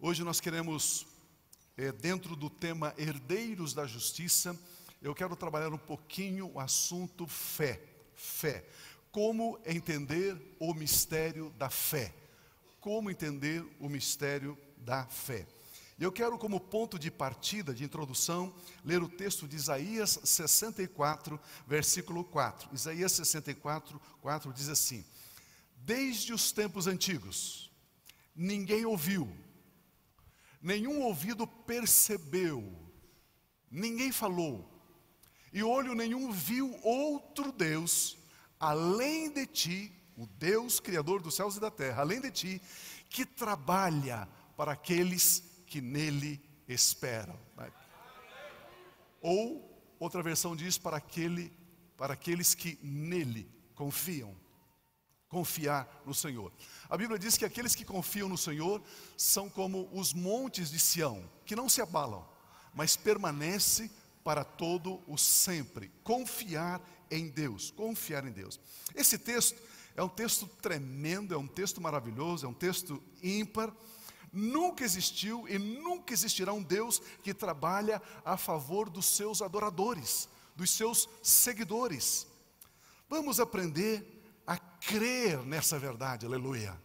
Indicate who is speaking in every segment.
Speaker 1: Hoje nós queremos, dentro do tema Herdeiros da Justiça, eu quero trabalhar um pouquinho o assunto fé. Fé. Como entender o mistério da fé. Como entender o mistério da fé. Eu quero, como ponto de partida, de introdução, ler o texto de Isaías 64, versículo 4. Isaías 64, 4 diz assim: Desde os tempos antigos, ninguém ouviu, nenhum ouvido percebeu, ninguém falou, e olho nenhum viu outro Deus, além de ti, o Deus Criador dos céus e da terra, além de ti, que trabalha para aqueles que nele esperam. Ou, outra versão diz, para aqueles que nele confiam. Confiar no Senhor. A Bíblia diz que aqueles que confiam no Senhor são como os montes de Sião, que não se abalam, mas permanece para todo o sempre. Confiar em Deus, confiar em Deus. Esse texto é um texto tremendo, é um texto maravilhoso, é um texto ímpar. Nunca existiu e nunca existirá um Deus que trabalha a favor dos seus adoradores, dos seus seguidores. Vamos aprender a crer nessa verdade, aleluia.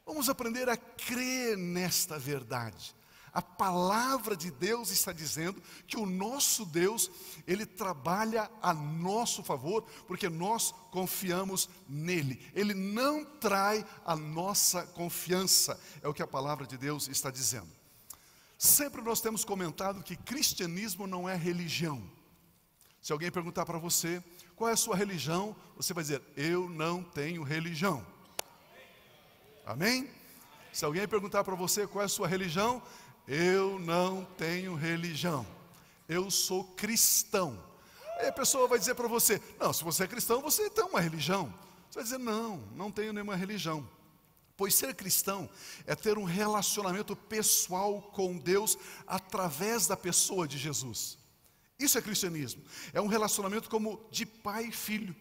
Speaker 1: Vamos aprender a crer nesta verdade. A palavra de Deus está dizendo que o nosso Deus, Ele trabalha a nosso favor, porque nós confiamos nele. Ele não trai a nossa confiança, é o que a palavra de Deus está dizendo. Sempre nós temos comentado que cristianismo não é religião. Se alguém perguntar para você, qual é a sua religião? Você vai dizer, eu não tenho religião. Amém? Se alguém perguntar para você, qual é a sua religião? Eu não tenho religião. Eu sou cristão. Aí a pessoa vai dizer para você, não, se você é cristão, você tem uma religião. Você vai dizer, não tenho nenhuma religião. Pois ser cristão é ter um relacionamento pessoal com Deus através da pessoa de Jesus. Isso é cristianismo. É um relacionamento como de pai e filho,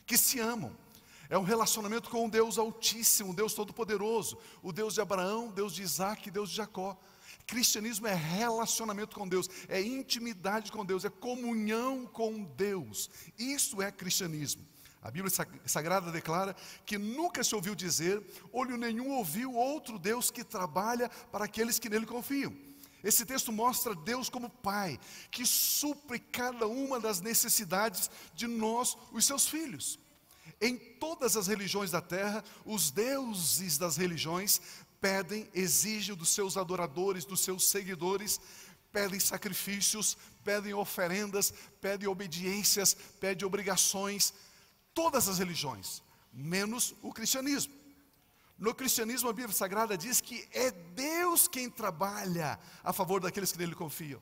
Speaker 1: que se amam. É um relacionamento com o Deus Altíssimo, o Deus Todo-Poderoso, o Deus de Abraão, Deus de Isaac, Deus de Jacó. Cristianismo é relacionamento com Deus, é intimidade com Deus, é comunhão com Deus. Isso é cristianismo. A Bíblia Sagrada declara que nunca se ouviu dizer, olho nenhum ouviu outro Deus que trabalha para aqueles que nele confiam. Esse texto mostra Deus como Pai, que supre cada uma das necessidades de nós, os seus filhos. Em todas as religiões da terra, os deuses das religiões pedem, exigem dos seus adoradores, dos seus seguidores, pedem sacrifícios, pedem oferendas, pedem obediências, pedem obrigações. Todas as religiões, menos o cristianismo. No cristianismo, a Bíblia Sagrada diz que é Deus quem trabalha a favor daqueles que nele confiam.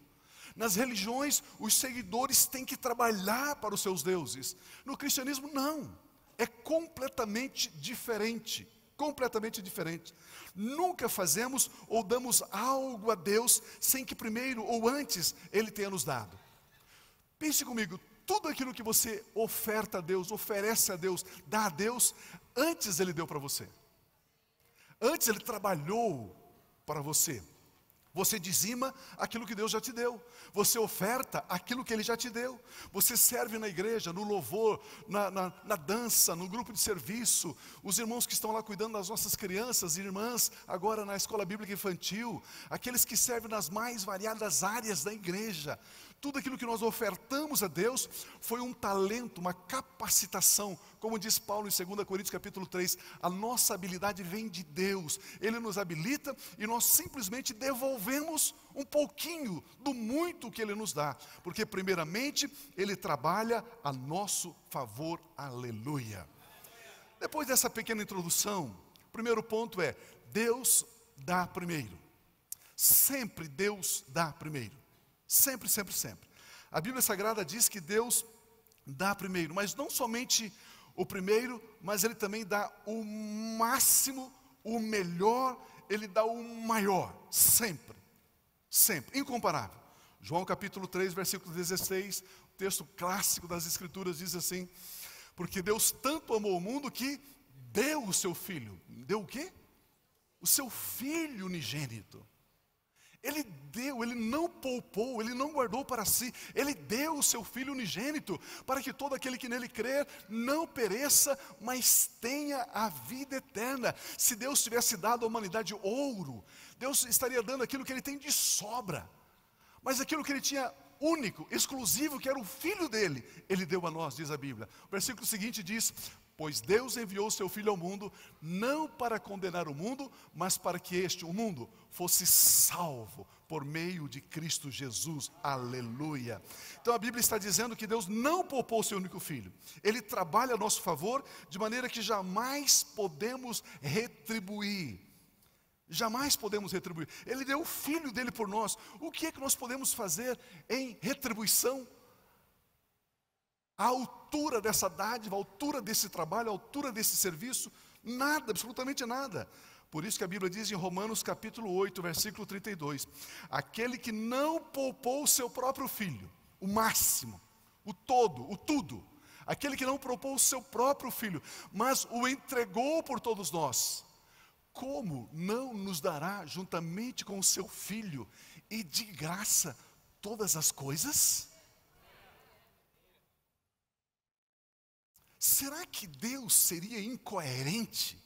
Speaker 1: Nas religiões, os seguidores têm que trabalhar para os seus deuses. No cristianismo, não. É completamente diferente. Completamente diferente. Nunca fazemos ou damos algo a Deus sem que primeiro ou antes Ele tenha nos dado. Pense comigo, tudo aquilo que você oferta a Deus, oferece a Deus, dá a Deus, antes Ele deu para você. Antes Ele trabalhou para você. Você dizima aquilo que Deus já te deu. Você oferta aquilo que Ele já te deu. Você serve na igreja, no louvor, na dança, no grupo de serviço. Os irmãos que estão lá cuidando das nossas crianças, irmãs, agora na escola bíblica infantil. Aqueles que servem nas mais variadas áreas da igreja. Tudo aquilo que nós ofertamos a Deus foi um talento, uma capacitação. Como diz Paulo em 2 Coríntios capítulo 3, a nossa habilidade vem de Deus. Ele nos habilita e nós simplesmente devolvemos um pouquinho do muito que Ele nos dá. Porque primeiramente Ele trabalha a nosso favor. Aleluia. Depois dessa pequena introdução, o primeiro ponto é, Deus dá primeiro. Sempre Deus dá primeiro. Sempre, sempre, sempre. A Bíblia Sagrada diz que Deus dá primeiro, mas não somente o primeiro, mas Ele também dá o máximo, o melhor, Ele dá o maior, sempre, sempre, incomparável. João capítulo 3, versículo 16, o texto clássico das Escrituras diz assim, porque Deus tanto amou o mundo que deu o seu Filho. Deu o quê? o seu Filho unigênito. Ele deu, Ele não poupou, Ele não guardou para si, Ele deu o seu Filho unigênito, para que todo aquele que nele crer não pereça, mas tenha a vida eterna. Se Deus tivesse dado à humanidade ouro, Deus estaria dando aquilo que Ele tem de sobra, mas aquilo que Ele tinha único, exclusivo, que era o Filho dele, Ele deu a nós, diz a Bíblia. O versículo seguinte diz: pois Deus enviou o seu Filho ao mundo, não para condenar o mundo, mas para que o mundo, fosse salvo por meio de Cristo Jesus. Aleluia. Então a Bíblia está dizendo que Deus não poupou o seu único Filho. Ele trabalha a nosso favor, de maneira que jamais podemos retribuir. Jamais podemos retribuir. Ele deu o Filho dele por nós. O que é que nós podemos fazer em retribuição? A altura dessa dádiva, a altura desse trabalho, a altura desse serviço, nada, absolutamente nada. Por isso que a Bíblia diz em Romanos capítulo 8, versículo 32, aquele que não poupou o seu próprio Filho, o máximo, o todo, o tudo, aquele que não poupou o seu próprio Filho, mas o entregou por todos nós, como não nos dará juntamente com o seu Filho e de graça todas as coisas? Será que Deus seria incoerente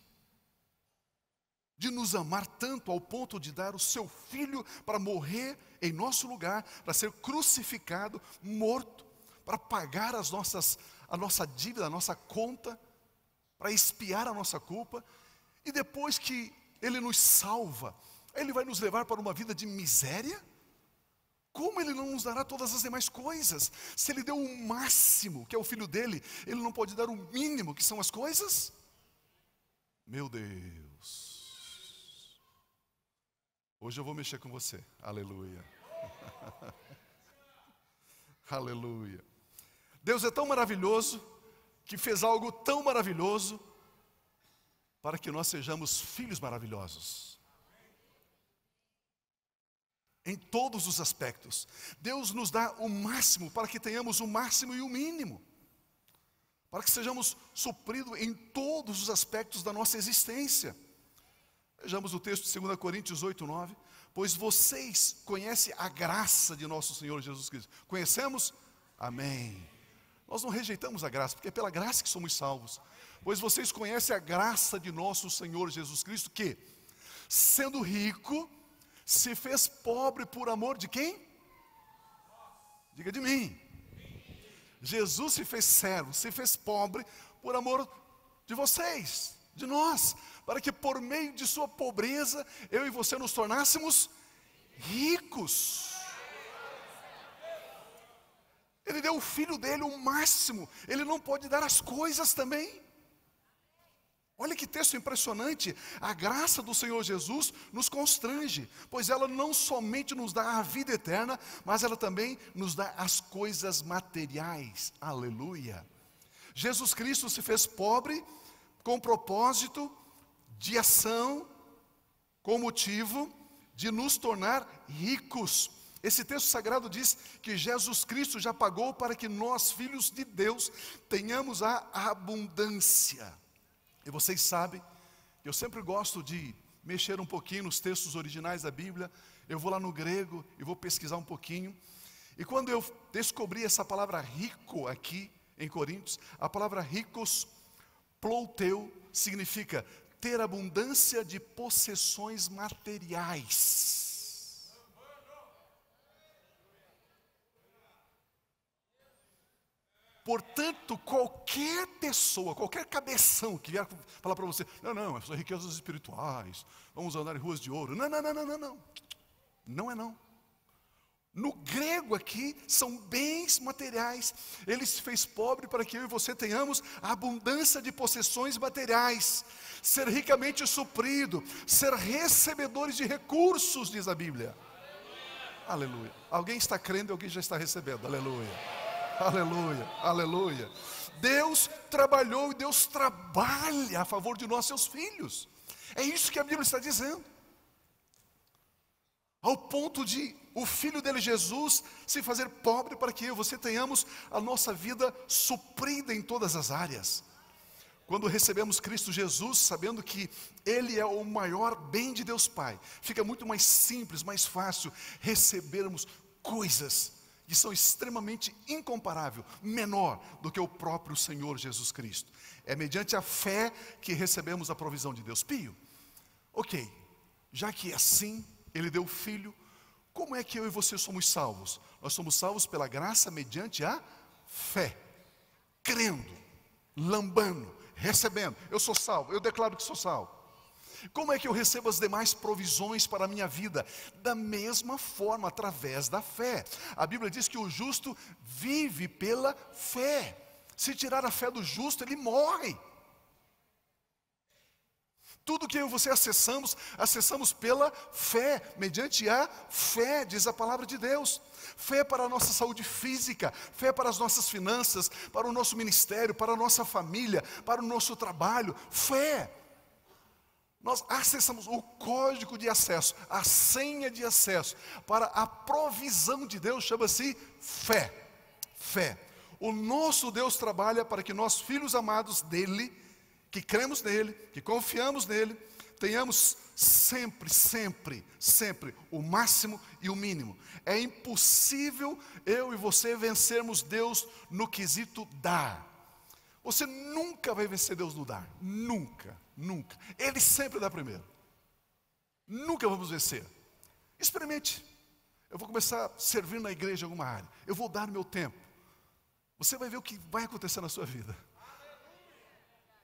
Speaker 1: de nos amar tanto ao ponto de dar o seu Filho para morrer em nosso lugar, para ser crucificado, morto, para pagar a nossa dívida, a nossa conta, para expiar a nossa culpa, e depois que Ele nos salva, Ele vai nos levar para uma vida de miséria? Como Ele não nos dará todas as demais coisas? Se Ele deu o máximo, que é o Filho dele, Ele não pode dar o mínimo, que são as coisas? Meu Deus. Hoje eu vou mexer com você. Aleluia. Aleluia. Deus é tão maravilhoso, que fez algo tão maravilhoso, para que nós sejamos filhos maravilhosos. Em todos os aspectos. Deus nos dá o máximo para que tenhamos o máximo e o mínimo. Para que sejamos supridos em todos os aspectos da nossa existência. Vejamos o texto de 2 Coríntios 8, 9. Pois vocês conhecem a graça de nosso Senhor Jesus Cristo. Conhecemos? Amém. Nós não rejeitamos a graça, porque é pela graça que somos salvos. Pois vocês conhecem a graça de nosso Senhor Jesus Cristo, que, sendo rico, se fez pobre por amor de quem? Diga de mim. Jesus se fez servo, se fez pobre por amor de vocês, de nós, para que por meio de sua pobreza, eu e você nos tornássemos ricos. Ele deu o Filho dele o máximo, Ele não pode dar as coisas também? Olha que texto impressionante. A graça do Senhor Jesus nos constrange, pois ela não somente nos dá a vida eterna, mas ela também nos dá as coisas materiais. Aleluia. Jesus Cristo se fez pobre com propósito de ação, com motivo de nos tornar ricos. Esse texto sagrado diz que Jesus Cristo já pagou para que nós, filhos de Deus, tenhamos a abundância. E vocês sabem, eu sempre gosto de mexer um pouquinho nos textos originais da Bíblia. Eu vou lá no grego e vou pesquisar um pouquinho. E quando eu descobri essa palavra rico aqui em Coríntios, a palavra ricos, plouteu, significa ter abundância de possessões materiais. Portanto, qualquer pessoa, qualquer cabeção que vier falar para você, não, são riquezas espirituais, vamos andar em ruas de ouro. Não. Não é não. No grego aqui, são bens materiais. Ele se fez pobre para que eu e você tenhamos a abundância de possessões materiais. Ser ricamente suprido, ser recebedores de recursos, diz a Bíblia. Aleluia. Alguém está crendo e alguém já está recebendo. Aleluia. Aleluia, aleluia. Deus trabalhou e Deus trabalha a favor de nós, seus filhos. É isso que a Bíblia está dizendo. Ao ponto de o Filho dele, Jesus, se fazer pobre para que eu e você tenhamos a nossa vida suprida em todas as áreas. Quando recebemos Cristo Jesus, sabendo que Ele é o maior bem de Deus Pai, fica muito mais simples, mais fácil recebermos coisas que são extremamente incomparável, menor do que o próprio Senhor Jesus Cristo. É mediante a fé que recebemos a provisão de Deus. Pio, ok, já que é assim, Ele deu o Filho, como é que eu e você somos salvos? Nós somos salvos pela graça mediante a fé, crendo, lambando, recebendo. Eu sou salvo, eu declaro que sou salvo. Como é que eu recebo as demais provisões para a minha vida? Da mesma forma, através da fé. A Bíblia diz que o justo vive pela fé. Se tirar a fé do justo, ele morre. Tudo que eu e você acessamos pela fé, mediante a fé, diz a palavra de Deus. Fé para a nossa saúde física, fé para as nossas finanças, para o nosso ministério, para a nossa família, para o nosso trabalho, fé. Nós acessamos o código de acesso, a senha de acesso para a provisão de Deus, chama-se fé. Fé. O nosso Deus trabalha para que nós, filhos amados dele, que cremos nele, que confiamos nele, tenhamos sempre o máximo e o mínimo. É impossível eu e você vencermos Deus no quesito dar. Você nunca vai vencer Deus no dar, nunca. Ele sempre dá primeiro. Nunca vamos vencer. Experimente. Eu vou começar a servir na igreja em alguma área. Eu vou dar meu tempo. Você vai ver o que vai acontecer na sua vida.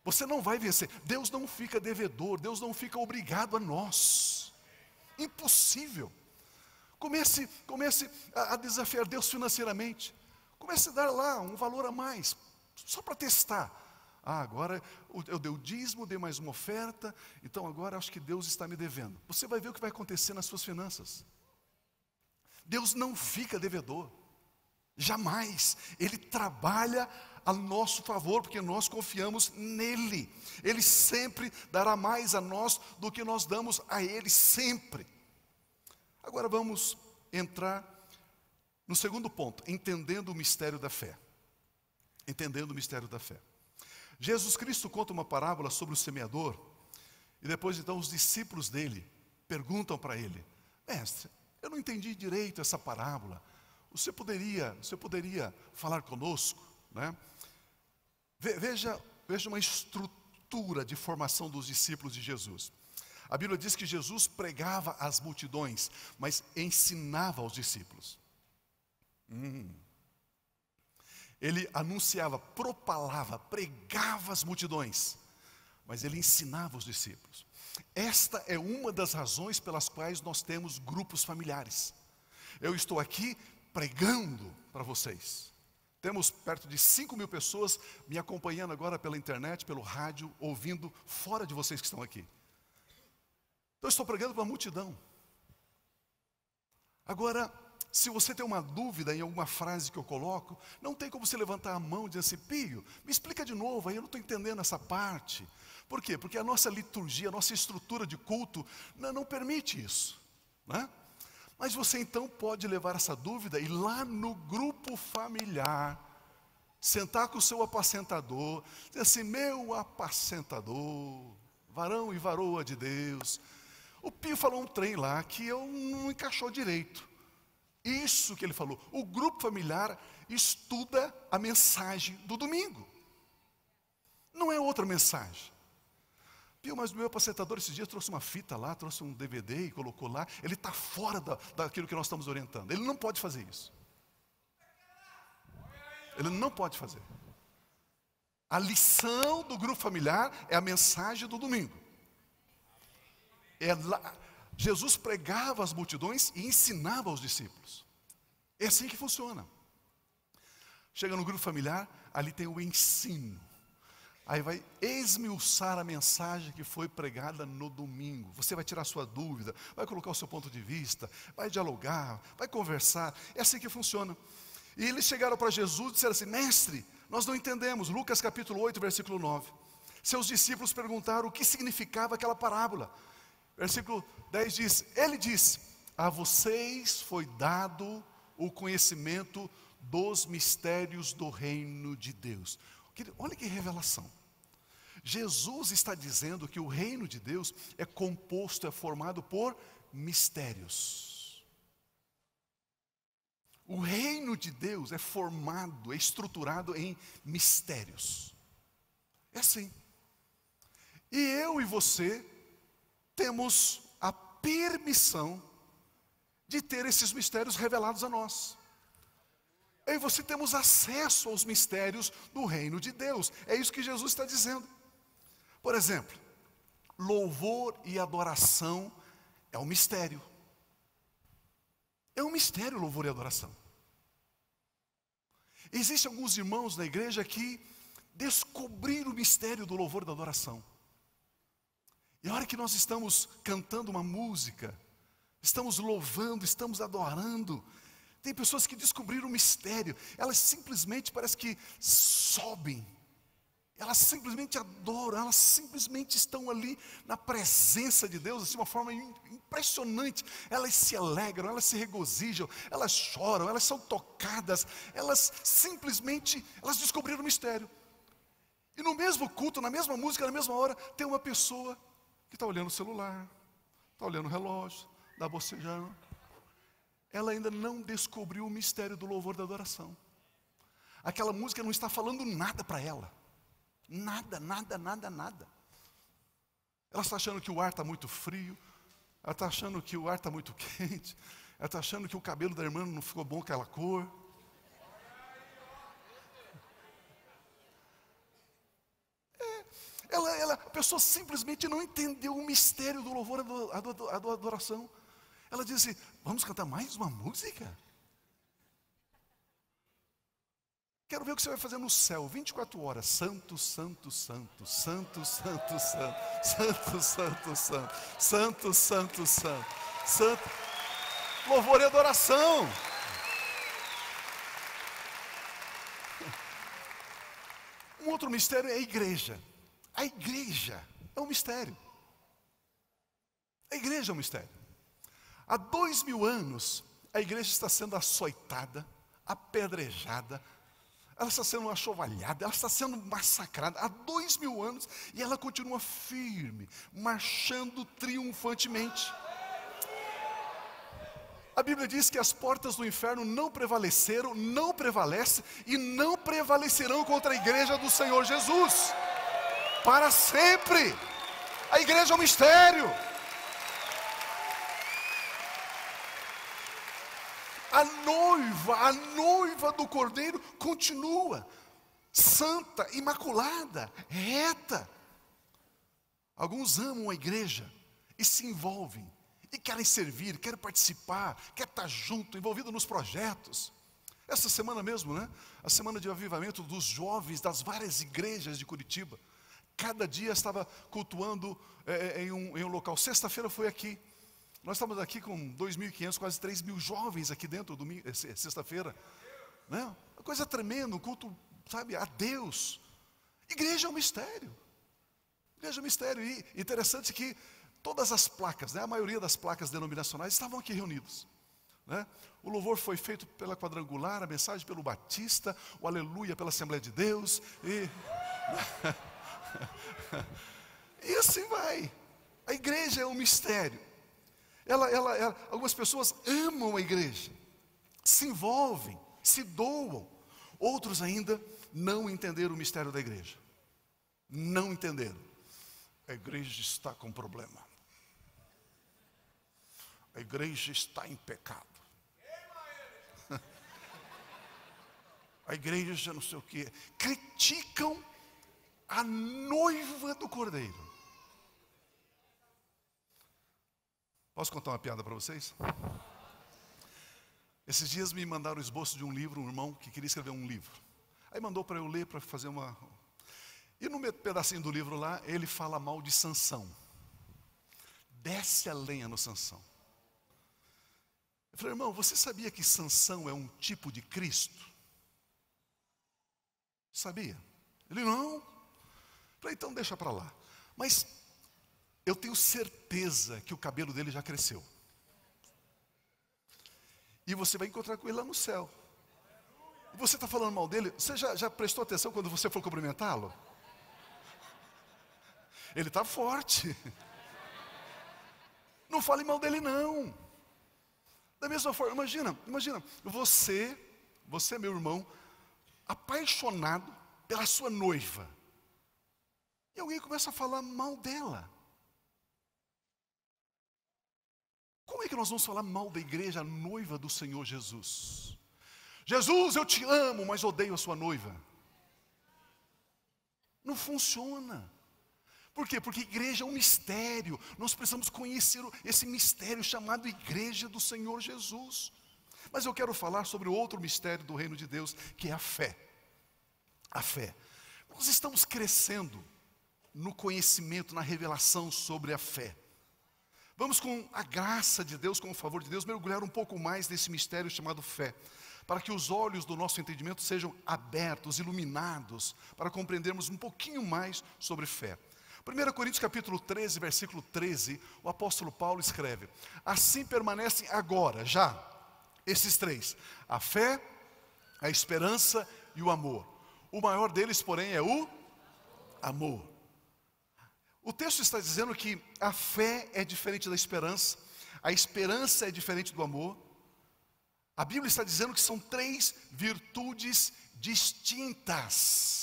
Speaker 1: Você não vai vencer. Deus não fica devedor. Deus não fica obrigado a nós. Impossível. Comece a desafiar Deus financeiramente. Comece a dar lá um valor a mais. Só para testar. Agora eu dei o dízimo, dei mais uma oferta, então agora acho que Deus está me devendo. Você vai ver o que vai acontecer nas suas finanças. Deus não fica devedor, jamais. Ele trabalha a nosso favor, porque nós confiamos nele. Ele sempre dará mais a nós do que nós damos a Ele, sempre. Agora vamos entrar no segundo ponto, entendendo o mistério da fé. Entendendo o mistério da fé. Jesus Cristo conta uma parábola sobre o semeador, e depois então os discípulos dele perguntam para ele: mestre, eu não entendi direito essa parábola, você poderia falar conosco, né? Veja uma estrutura de formação dos discípulos de Jesus. A Bíblia diz que Jesus pregava às multidões, mas ensinava aos discípulos. Ele anunciava, propalava, pregava às multidões, mas ele ensinava os discípulos. Esta é uma das razões pelas quais nós temos grupos familiares. Eu estou aqui pregando para vocês. Temos perto de 5.000 pessoas me acompanhando agora pela internet, pelo rádio, ouvindo fora de vocês que estão aqui. Então eu estou pregando para a multidão. Agora, se você tem uma dúvida em alguma frase que eu coloco, não tem como você levantar a mão e dizer assim: Pio, me explica de novo, aí eu não estou entendendo essa parte. Por quê? Porque a nossa liturgia, a nossa estrutura de culto não permite isso, né? Mas você então pode levar essa dúvida e ir lá no grupo familiar, sentar com o seu apacentador, dizer assim: meu apacentador, varão e varoa de Deus, o Pio falou um trem lá que eu não encaixou direito. Isso que ele falou. O grupo familiar estuda a mensagem do domingo. Não é outra mensagem. Pio, mas o meu apacentador esses dias trouxe uma fita lá, trouxe um DVD e colocou lá. Ele está fora daquilo que nós estamos orientando. Ele não pode fazer isso. Ele não pode fazer. A lição do grupo familiar é a mensagem do domingo. Jesus pregava às multidões e ensinava aos discípulos. É assim que funciona. Chega no grupo familiar, ali tem o ensino. Aí vai esmiuçar a mensagem que foi pregada no domingo. Você vai tirar sua dúvida, vai colocar o seu ponto de vista, vai dialogar, vai conversar. É assim que funciona. E eles chegaram para Jesus e disseram assim: mestre, nós não entendemos. Lucas capítulo 8, versículo 9. Seus discípulos perguntaram o que significava aquela parábola. Versículo 10 diz: ele disse: a vocês foi dado o conhecimento dos mistérios do reino de Deus. Olha que revelação. Jesus está dizendo que o reino de Deus é composto, é formado por mistérios. O reino de Deus é formado, é estruturado em mistérios. É assim. E eu e você temos a permissão de ter esses mistérios revelados a nós. Eu e você temos acesso aos mistérios do reino de Deus. É isso que Jesus está dizendo. Por exemplo, louvor e adoração é um mistério. É um mistério louvor e adoração. Existem alguns irmãos na igreja que descobriram o mistério do louvor e da adoração. E a hora que nós estamos cantando uma música, estamos louvando, estamos adorando, tem pessoas que descobriram o mistério. Elas simplesmente parece que sobem. Elas simplesmente adoram, elas simplesmente estão ali na presença de Deus, assim, de uma forma impressionante. Elas se alegram, elas se regozijam, elas choram, elas são tocadas, elas simplesmente, elas descobriram o mistério. E no mesmo culto, na mesma música, na mesma hora, tem uma pessoa que está olhando o celular, está olhando o relógio, está bocejando. Ela ainda não descobriu o mistério do louvor e da adoração. Aquela música não está falando nada para ela. Nada, nada, nada, nada. Ela está achando que o ar está muito frio. Ela está achando que o ar está muito quente. Ela está achando que o cabelo da irmã não ficou bom aquela cor. A pessoa simplesmente não entendeu o mistério do louvor e da adoração. Ela disse, vamos cantar mais uma música? Quero ver o que você vai fazer no céu, 24 horas. Santo, santo, santo, santo, santo, santo, santo, santo, santo, santo, santo, santo, santo. Louvor e adoração. Um outro mistério é a igreja. A igreja é um mistério. A igreja é um mistério. Há 2000 anos, a igreja está sendo açoitada, apedrejada, ela está sendo achovalhada, ela está sendo massacrada há 2000 anos e ela continua firme, marchando triunfantemente. A Bíblia diz que as portas do inferno não prevaleceram, não prevalecem e não prevalecerão contra a igreja do Senhor Jesus. Para sempre. A igreja é um mistério. A noiva do Cordeiro continua santa, imaculada, reta. Alguns amam a igreja e se envolvem, e querem servir, querem participar, querem estar junto, envolvido nos projetos. Essa semana mesmo, né? A semana de avivamento dos jovens das várias igrejas de Curitiba. Cada dia estava cultuando em um local. Sexta-feira foi aqui. Nós estamos aqui com 2.500, quase 3.000 jovens aqui dentro, sexta-feira. Né? Uma coisa tremenda, um culto, sabe, a Deus. Igreja é um mistério. Igreja é um mistério. E interessante que todas as placas, né, a maioria das placas denominacionais estavam aqui reunidas. Né? O louvor foi feito pela Quadrangular, a mensagem pelo Batista, o aleluia pela Assembleia de Deus. E assim vai. A igreja é um mistério. Algumas pessoas amam a igreja, se envolvem, se doam. Outros ainda não entenderam o mistério da igreja. Não entenderam. A igreja está com problema. A igreja está em pecado. A igreja não sei o quê. Criticam a noiva do Cordeiro. Posso contar uma piada para vocês? Esses dias me mandaram o esboço de um livro, um irmão que queria escrever um livro. Aí mandou para eu ler, para fazer uma... E no pedacinho do livro lá, ele fala mal de Sansão. Desce a lenha no Sansão. Eu falei, irmão, você sabia que Sansão é um tipo de Cristo? Sabia? Ele, não. Eu falei, então deixa para lá. Mas eu tenho certeza que o cabelo dele já cresceu. E você vai encontrar com ele lá no céu. E você está falando mal dele, você já prestou atenção quando você for cumprimentá-lo? Ele está forte. Não fale mal dele, não. Da mesma forma, imagina, você, meu irmão, apaixonado pela sua noiva. E alguém começa a falar mal dela. Como é que nós vamos falar mal da igreja, a noiva do Senhor Jesus? Jesus, eu te amo, mas odeio a sua noiva. Não funciona. Por quê? Porque igreja é um mistério. Nós precisamos conhecer esse mistério chamado igreja do Senhor Jesus. Mas eu quero falar sobre outro mistério do reino de Deus, que é a fé. A fé. Nós estamos crescendo no conhecimento, na revelação sobre a fé. Vamos, com a graça de Deus, com o favor de Deus, mergulhar um pouco mais nesse mistério chamado fé, para que os olhos do nosso entendimento sejam abertos, iluminados, para compreendermos um pouquinho mais sobre fé. 1 Coríntios capítulo 13, versículo 13, o apóstolo Paulo escreve: assim permanecem agora, já, esses três: a fé, a esperança e o amor. O maior deles, porém, é o amor. O texto está dizendo que a fé é diferente da esperança, a esperança é diferente do amor. A Bíblia está dizendo que são três virtudes distintas.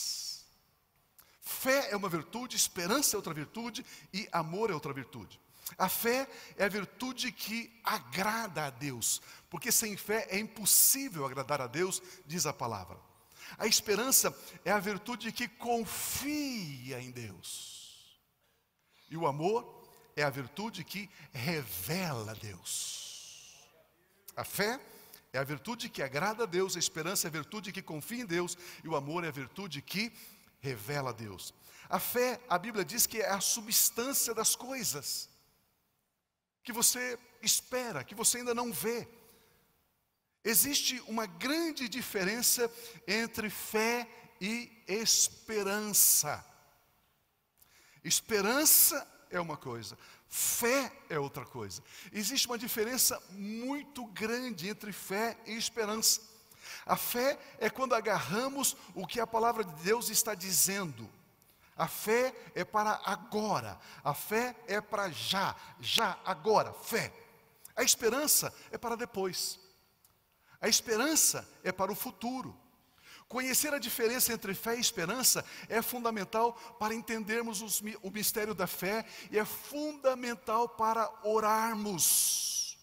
Speaker 1: Fé é uma virtude, esperança é outra virtude e amor é outra virtude. A fé é a virtude que agrada a Deus, porque sem fé é impossível agradar a Deus, diz a palavra. A esperança é a virtude que confia em Deus. E o amor é a virtude que revela Deus. A fé é a virtude que agrada a Deus, a esperança é a virtude que confia em Deus, e o amor é a virtude que revela a Deus. A fé, a Bíblia diz que é a substância das coisas, que você espera, que você ainda não vê. Existe uma grande diferença entre fé e esperança. Esperança é uma coisa, fé é outra coisa. Existe uma diferença muito grande entre fé e esperança. A fé é quando agarramos o que a palavra de Deus está dizendo. A fé é para agora, a fé é para já, agora, fé. A esperança é para depois. A esperança é para o futuro. Conhecer a diferença entre fé e esperança é fundamental para entendermos o mistério da fé e é fundamental para orarmos.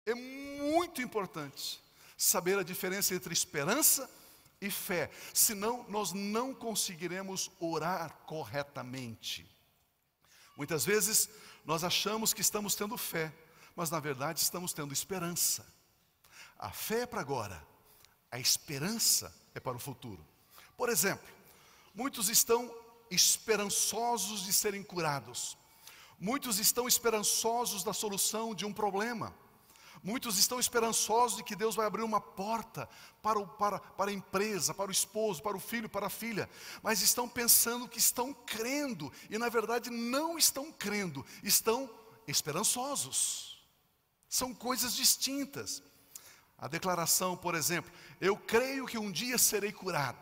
Speaker 1: É muito importante saber a diferença entre esperança e fé, senão nós não conseguiremos orar corretamente. Muitas vezes nós achamos que estamos tendo fé, mas na verdade estamos tendo esperança. A fé é para agora, a esperança é para o futuro. Por exemplo, muitos estão esperançosos de serem curados. Muitos estão esperançosos da solução de um problema. Muitos estão esperançosos de que Deus vai abrir uma porta para a empresa, para o esposo, para o filho, para a filha. Mas estão pensando que estão crendo e na verdade não estão crendo, estão esperançosos. São coisas distintas. A declaração, por exemplo, eu creio que um dia serei curado.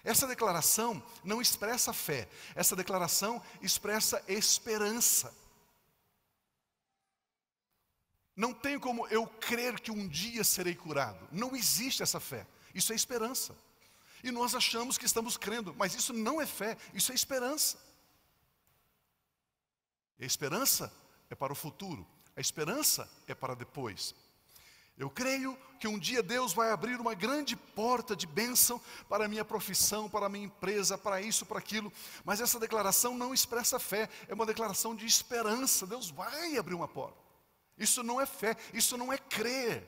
Speaker 1: Essa declaração não expressa fé, essa declaração expressa esperança. Não tem como eu crer que um dia serei curado. Não existe essa fé, isso é esperança. E nós achamos que estamos crendo, mas isso não é fé, isso é esperança. E a esperança é para o futuro, a esperança é para depois. Eu creio que um dia Deus vai abrir uma grande porta de bênção para a minha profissão, para a minha empresa, para isso, para aquilo. Mas essa declaração não expressa fé, é uma declaração de esperança. Deus vai abrir uma porta. Isso não é fé, isso não é crer.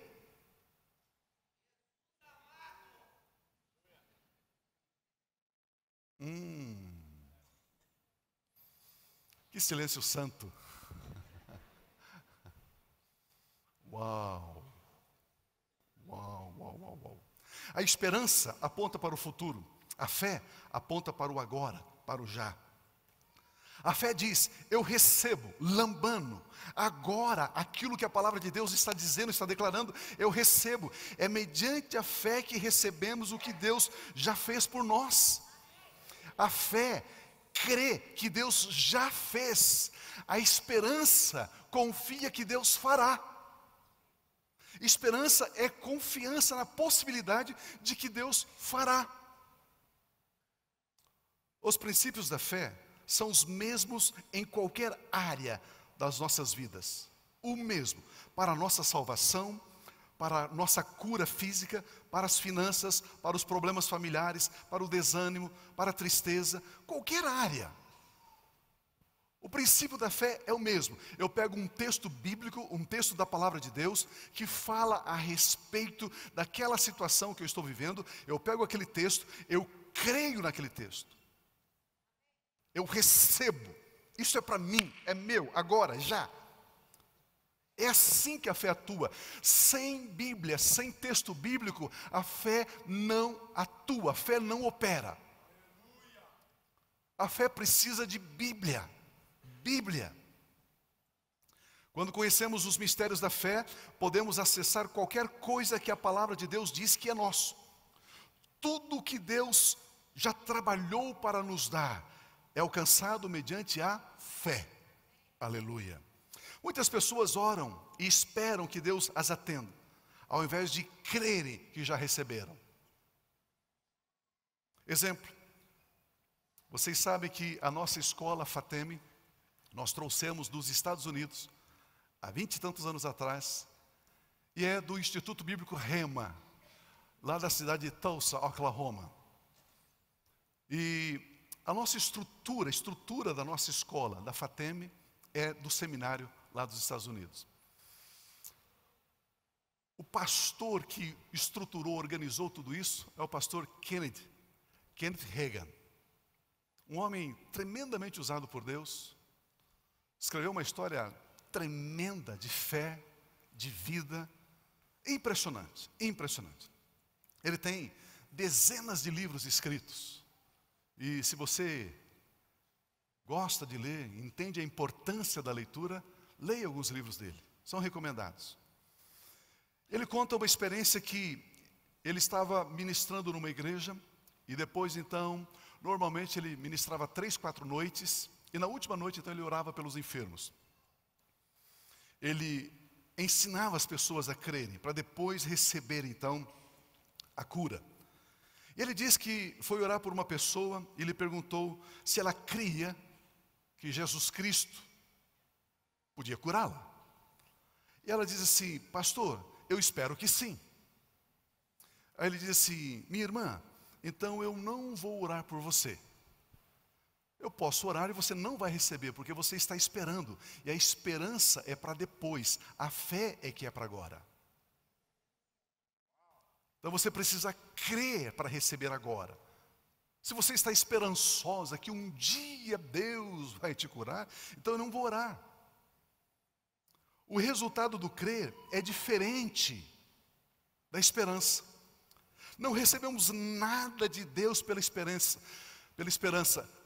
Speaker 1: Que silêncio santo. Uau. A esperança aponta para o futuro, a fé aponta para o agora, para o já. A fé diz, eu recebo, lambano, agora aquilo que a palavra de Deus está dizendo, está declarando, eu recebo. É mediante a fé que recebemos o que Deus já fez por nós. A fé crê que Deus já fez. A esperança confia que Deus fará. Esperança é confiança na possibilidade de que Deus fará. Os princípios da fé são os mesmos em qualquer área das nossas vidas. O mesmo para a nossa salvação, para a nossa cura física, para as finanças, para os problemas familiares, para o desânimo, para a tristeza, qualquer área. O princípio da fé é o mesmo. Eu pego um texto bíblico, um texto da palavra de Deus, que fala a respeito daquela situação que eu estou vivendo. Eu pego aquele texto, eu creio naquele texto. Eu recebo. Isso é para mim, é meu, agora, já. É assim que a fé atua. Sem Bíblia, sem texto bíblico, a fé não atua, a fé não opera. A fé precisa de Bíblia. Bíblia. Quando conhecemos os mistérios da fé, podemos acessar qualquer coisa que a palavra de Deus diz que é nosso. Tudo que Deus já trabalhou para nos dar é alcançado mediante a fé. Aleluia. Muitas pessoas oram e esperam que Deus as atenda, ao invés de crerem que já receberam. Exemplo, vocês sabem que a nossa escola Fatemi, nós trouxemos dos Estados Unidos, há 20 e tantos anos atrás, e é do Instituto Bíblico Rema, lá da cidade de Tulsa, Oklahoma. E a nossa estrutura, a estrutura da nossa escola, da Fatemi, é do seminário lá dos Estados Unidos. pastor que estruturou, organizou tudo isso é o pastor Kenneth Hagin. Um homem tremendamente usado por Deus. Escreveu uma história tremenda de fé, de vida. Impressionante, impressionante. Ele tem dezenas de livros escritos. E se você gosta de ler, entende a importância da leitura, leia alguns livros dele. São recomendados. Ele conta uma experiência que ele estava ministrando numa igreja e depois então, normalmente ele ministrava 3, 4 noites e na última noite então ele orava pelos enfermos. Ele ensinava as pessoas a crerem para depois receber então a cura. E ele diz que foi orar por uma pessoa e lhe perguntou se ela cria que Jesus Cristo podia curá-la. E ela diz assim: pastor, eu espero que sim. Aí ele diz assim: minha irmã, então eu não vou orar por você. Eu posso orar e você não vai receber, porque você está esperando. E a esperança é para depois, a fé é que é para agora. Então você precisa crer para receber agora. Se você está esperançosa que um dia Deus vai te curar, então eu não vou orar. O resultado do crer é diferente da esperança. Não recebemos nada de Deus pela esperança.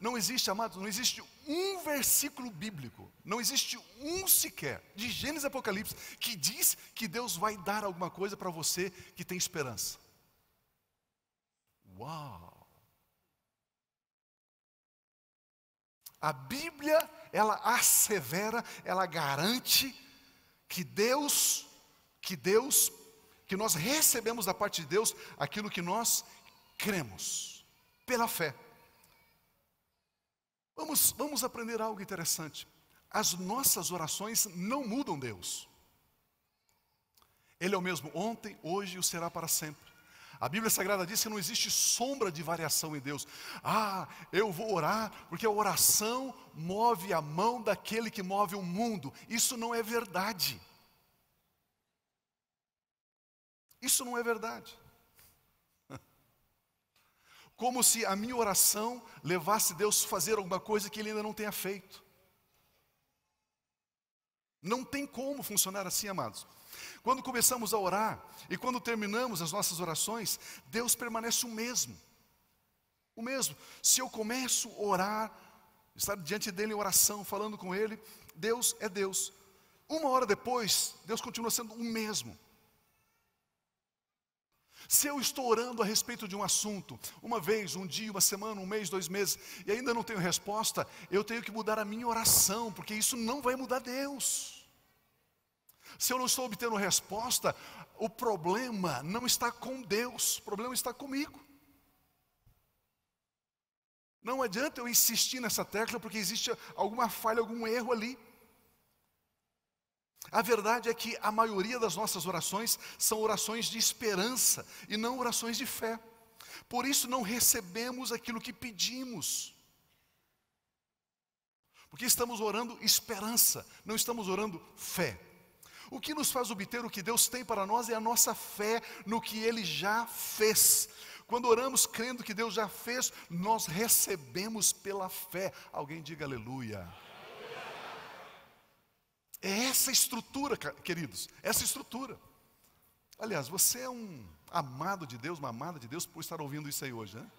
Speaker 1: Não existe, amados, não existe um versículo bíblico, não existe um sequer, de Gênesis e Apocalipse, que diz que Deus vai dar alguma coisa para você que tem esperança. Uau! A Bíblia, ela assevera, ela garante que nós recebemos da parte de Deus aquilo que nós cremos, pela fé. Vamos aprender algo interessante. As nossas orações não mudam Deus. Ele é o mesmo ontem, hoje e o será para sempre. A Bíblia Sagrada diz que não existe sombra de variação em Deus. Eu vou orar porque a oração move a mão daquele que move o mundo. Isso não é verdade. Isso não é verdade. Como se a minha oração levasse Deus a fazer alguma coisa que Ele ainda não tenha feito. Não tem como funcionar assim, amados. Quando começamos a orar e quando terminamos as nossas orações, Deus permanece o mesmo. O mesmo. Se eu começo a orar, estar diante dEle em oração, falando com Ele, Deus é Deus. Uma hora depois, Deus continua sendo o mesmo. Se eu estou orando a respeito de um assunto, uma vez, um dia, uma semana, um mês, 2 meses, e ainda não tenho resposta, eu tenho que mudar a minha oração, porque isso não vai mudar Deus. Se eu não estou obtendo resposta, o problema não está com Deus, o problema está comigo. Não adianta eu insistir nessa tecla, porque existe alguma falha, algum erro ali. A verdade é que a maioria das nossas orações são orações de esperança e não orações de fé. Por isso não recebemos aquilo que pedimos. Porque estamos orando esperança, não estamos orando fé. O que nos faz obter o que Deus tem para nós é a nossa fé no que Ele já fez. Quando oramos crendo que Deus já fez, nós recebemos pela fé. Alguém diga aleluia. É essa estrutura, queridos, essa estrutura. Aliás, você é um amado de Deus, uma amada de Deus por estar ouvindo isso aí hoje, né?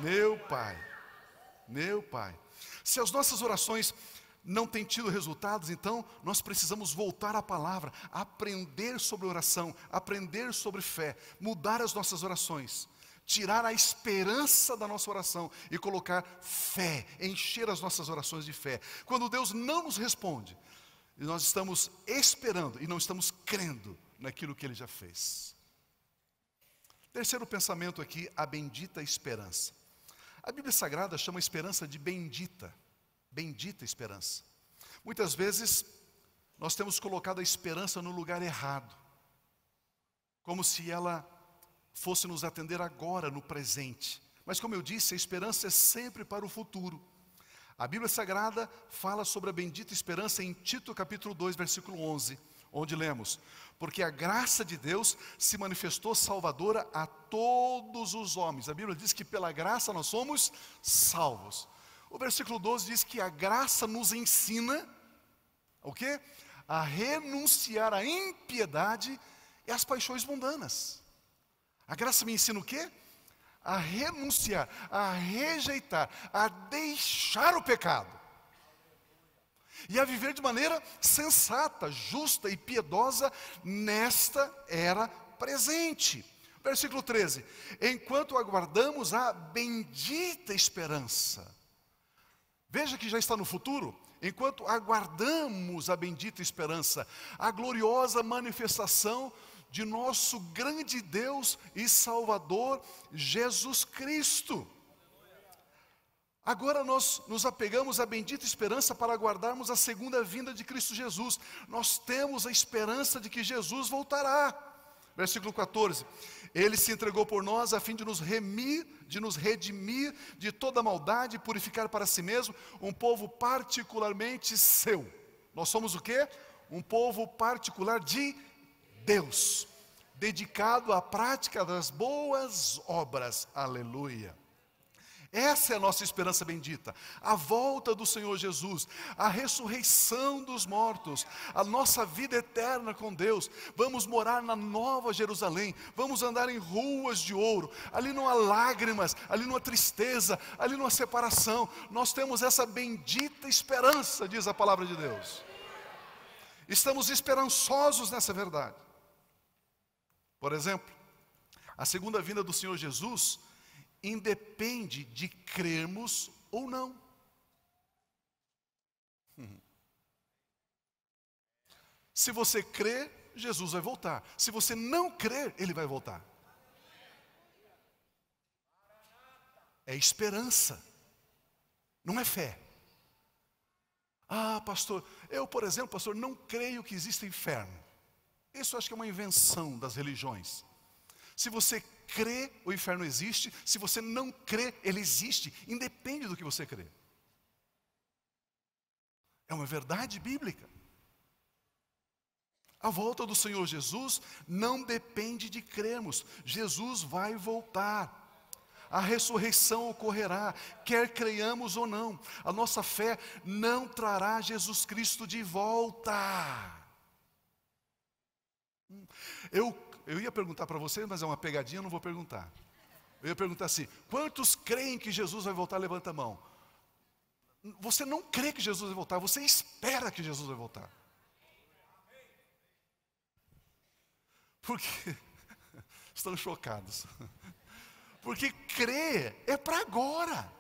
Speaker 1: Meu Pai. Se as nossas orações não têm tido resultados, então nós precisamos voltar à palavra, aprender sobre oração, aprender sobre fé, mudar as nossas orações, tirar a esperança da nossa oração e colocar fé, encher as nossas orações de fé. Quando Deus não nos responde, e nós estamos esperando e não estamos crendo naquilo que Ele já fez. Terceiro pensamento aqui, a bendita esperança. A Bíblia Sagrada chama a esperança de bendita, bendita esperança. Muitas vezes nós temos colocado a esperança no lugar errado, como se ela fosse nos atender agora, no presente. Mas como eu disse, a esperança é sempre para o futuro. A Bíblia Sagrada fala sobre a bendita esperança em Tito capítulo 2, versículo 11, onde lemos: porque a graça de Deus se manifestou salvadora a todos os homens. A Bíblia diz que pela graça nós somos salvos. O versículo 12 diz que a graça nos ensina o quê? A renunciar à impiedade e às paixões mundanas. A graça me ensina o quê? A renunciar, a rejeitar, a deixar o pecado e a viver de maneira sensata, justa e piedosa nesta era presente. Versículo 13: enquanto aguardamos a bendita esperança. Veja que já está no futuro. Enquanto aguardamos a bendita esperança, a gloriosa manifestação de nosso grande Deus e Salvador, Jesus Cristo. Agora nós nos apegamos à bendita esperança para aguardarmos a segunda vinda de Cristo Jesus. Nós temos a esperança de que Jesus voltará. Versículo 14: Ele se entregou por nós a fim de nos redimir de toda maldade e purificar para si mesmo um povo particularmente seu. Nós somos o quê? Um povo particular de Deus, dedicado à prática das boas obras. Aleluia. Essa é a nossa esperança bendita, a volta do Senhor Jesus, a ressurreição dos mortos, a nossa vida eterna com Deus. Vamos morar na Nova Jerusalém, vamos andar em ruas de ouro. Ali não há lágrimas, ali não há tristeza, ali não há separação. Nós temos essa bendita esperança, diz a palavra de Deus. Estamos esperançosos nessa verdade. Por exemplo, a segunda vinda do Senhor Jesus independe de crermos ou não. Se você crer, Jesus vai voltar. Se você não crer, Ele vai voltar. É esperança, não é fé. Ah, pastor, eu, por exemplo, pastor, não creio que exista inferno. Isso acho que é uma invenção das religiões. Se você crê, o inferno existe. Se você não crê, ele existe. Independe do que você crê. É uma verdade bíblica. A volta do Senhor Jesus não depende de crermos. Jesus vai voltar. A ressurreição ocorrerá, quer creiamos ou não. A nossa fé não trará Jesus Cristo de volta. Eu ia perguntar para vocês, mas é uma pegadinha, eu não vou perguntar. Eu ia perguntar assim: quantos creem que Jesus vai voltar? Levanta a mão. Você não crê que Jesus vai voltar, você espera que Jesus vai voltar. Porque Estão chocados. Porque crer é para agora.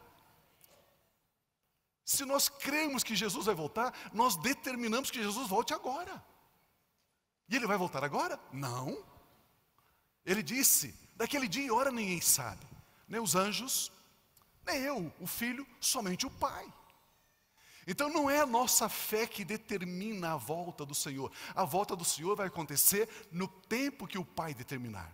Speaker 1: Se nós cremos que Jesus vai voltar, nós determinamos que Jesus volte agora. E ele vai voltar agora? Não. Ele disse, daquele dia e hora ninguém sabe. Nem os anjos, nem eu, o Filho, somente o Pai. Então não é a nossa fé que determina a volta do Senhor. A volta do Senhor vai acontecer no tempo que o Pai determinar.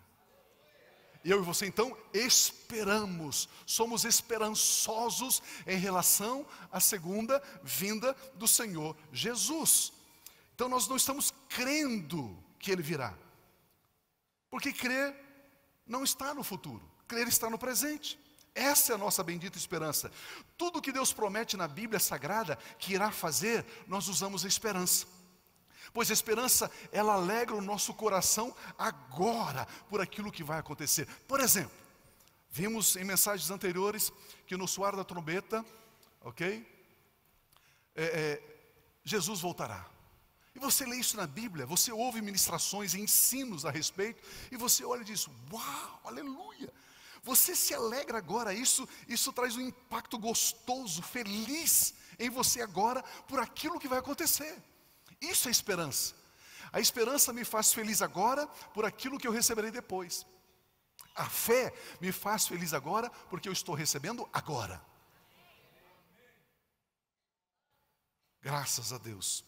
Speaker 1: Eu e você então esperamos, somos esperançosos em relação à segunda vinda do Senhor Jesus. Então nós não estamos crendo que Ele virá, porque crer não está no futuro, crer está no presente. Essa é a nossa bendita esperança. Tudo que Deus promete na Bíblia Sagrada que irá fazer, nós usamos a esperança. Pois a esperança, ela alegra o nosso coração agora por aquilo que vai acontecer. Por exemplo, vimos em mensagens anteriores que no soar da trombeta, ok? Jesus voltará. E você lê isso na Bíblia, você ouve ministrações e ensinos a respeito, e você olha e diz, uau, aleluia. Você se alegra agora, isso traz um impacto gostoso, feliz em você agora por aquilo que vai acontecer. Isso é esperança. A esperança me faz feliz agora por aquilo que eu receberei depois. A fé me faz feliz agora porque eu estou recebendo agora. Graças a Deus.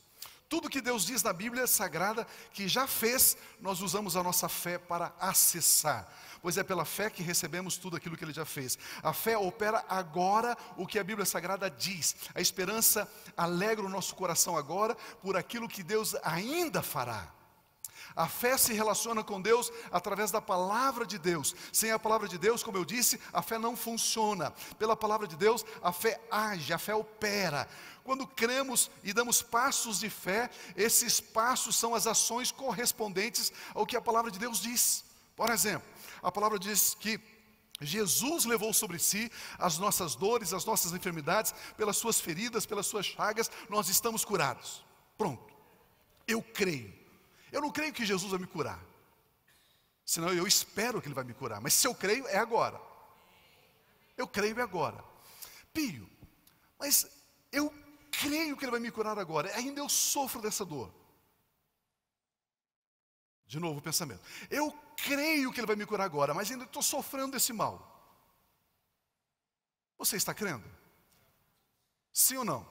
Speaker 1: Tudo que Deus diz na Bíblia Sagrada que já fez, nós usamos a nossa fé para acessar. Pois é pela fé que recebemos tudo aquilo que Ele já fez. A fé opera agora o que a Bíblia Sagrada diz. A esperança alegra o nosso coração agora por aquilo que Deus ainda fará. A fé se relaciona com Deus através da palavra de Deus. Sem a palavra de Deus, como eu disse, a fé não funciona. Pela palavra de Deus, a fé age, a fé opera. Quando cremos e damos passos de fé, esses passos são as ações correspondentes ao que a palavra de Deus diz. Por exemplo, a palavra diz que Jesus levou sobre si as nossas dores, as nossas enfermidades, pelas suas feridas, pelas suas chagas, nós estamos curados. Pronto. Eu creio. Eu não creio que Jesus vai me curar. Senão eu espero que Ele vai me curar. Mas se eu creio, é agora. Eu creio é agora. Pio, mas eu creio que Ele vai me curar agora. Ainda eu sofro dessa dor. De novo o pensamento. Eu creio que Ele vai me curar agora, mas ainda estou sofrendo desse mal. Você está crendo? Sim ou não?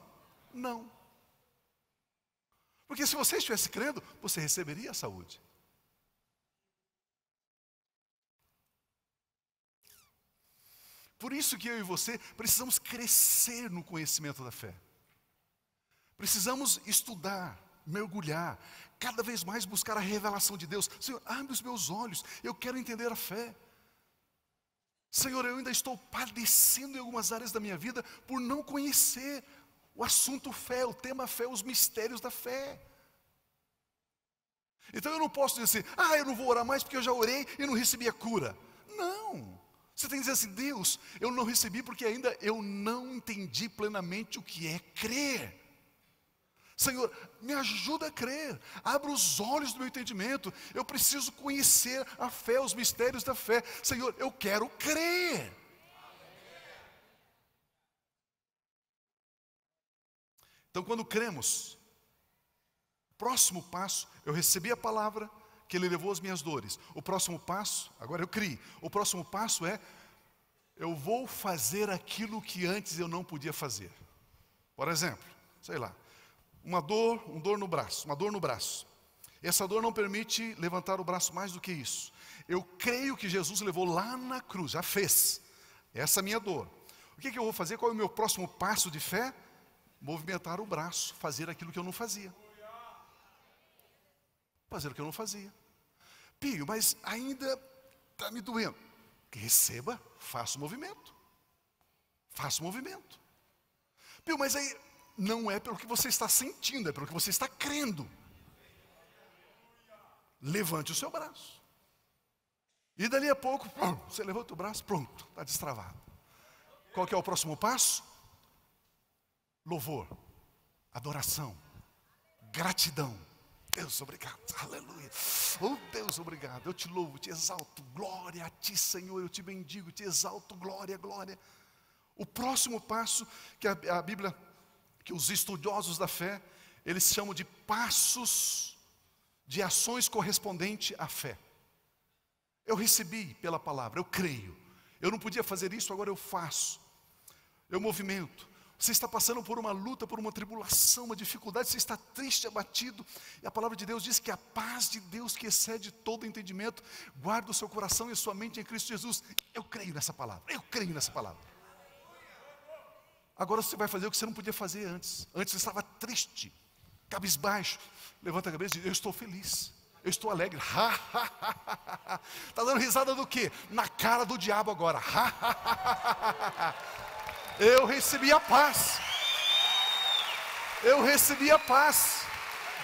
Speaker 1: Não. Porque se você estivesse crendo, você receberia a saúde. Por isso que eu e você precisamos crescer no conhecimento da fé. Precisamos estudar, mergulhar, cada vez mais buscar a revelação de Deus. Senhor, abre os meus olhos, eu quero entender a fé. Senhor, eu ainda estou padecendo em algumas áreas da minha vida por não conhecer o assunto fé, o tema fé, os mistérios da fé. Então eu não posso dizer assim, eu não vou orar mais porque eu já orei e não recebi a cura. Não. Você tem que dizer assim, Deus, eu não recebi porque ainda eu não entendi plenamente o que é crer. Senhor, me ajuda a crer, abra os olhos do meu entendimento. Eu preciso conhecer a fé, os mistérios da fé. Senhor, eu quero crer. Então, quando cremos, próximo passo, eu recebi a palavra que Ele levou as minhas dores. O próximo passo, agora eu criei. O próximo passo é, eu vou fazer aquilo que antes eu não podia fazer. Por exemplo, sei lá, uma dor no braço. Essa dor não permite levantar o braço mais do que isso. Eu creio que Jesus levou lá na cruz, já fez. Essa é a minha dor. O que eu vou fazer? Qual é o meu próximo passo de fé? Movimentar o braço, fazer aquilo que eu não fazia. Fazer o que eu não fazia. Pio, mas ainda está me doendo. Receba, faça o movimento. Faça o movimento. Pio, mas aí não é pelo que você está sentindo, é pelo que você está crendo. Levante o seu braço. E dali a pouco, você levanta o braço, pronto, está destravado. Qual que é o próximo passo? Louvor, adoração, gratidão. Deus, obrigado, aleluia. Oh Deus, obrigado, eu te louvo, te exalto, glória a ti, Senhor, eu te bendigo, te exalto, glória, glória. O próximo passo que a Bíblia, que os estudiosos da fé, eles chamam de passos de ações correspondentes à fé. Eu recebi pela palavra, eu creio. Eu não podia fazer isso, agora eu faço. Eu movimento. Você está passando por uma luta, por uma tribulação, uma dificuldade, você está triste, abatido. E a palavra de Deus diz que a paz de Deus, que excede todo entendimento, guarda o seu coração e a sua mente em Cristo Jesus. Eu creio nessa palavra, eu creio nessa palavra. Agora você vai fazer o que você não podia fazer antes. Antes você estava triste, cabisbaixo. Levanta a cabeça e diz, eu estou feliz. Eu estou alegre. Está dando risada do quê? Na cara do diabo agora. Eu recebi a paz. Eu recebi a paz.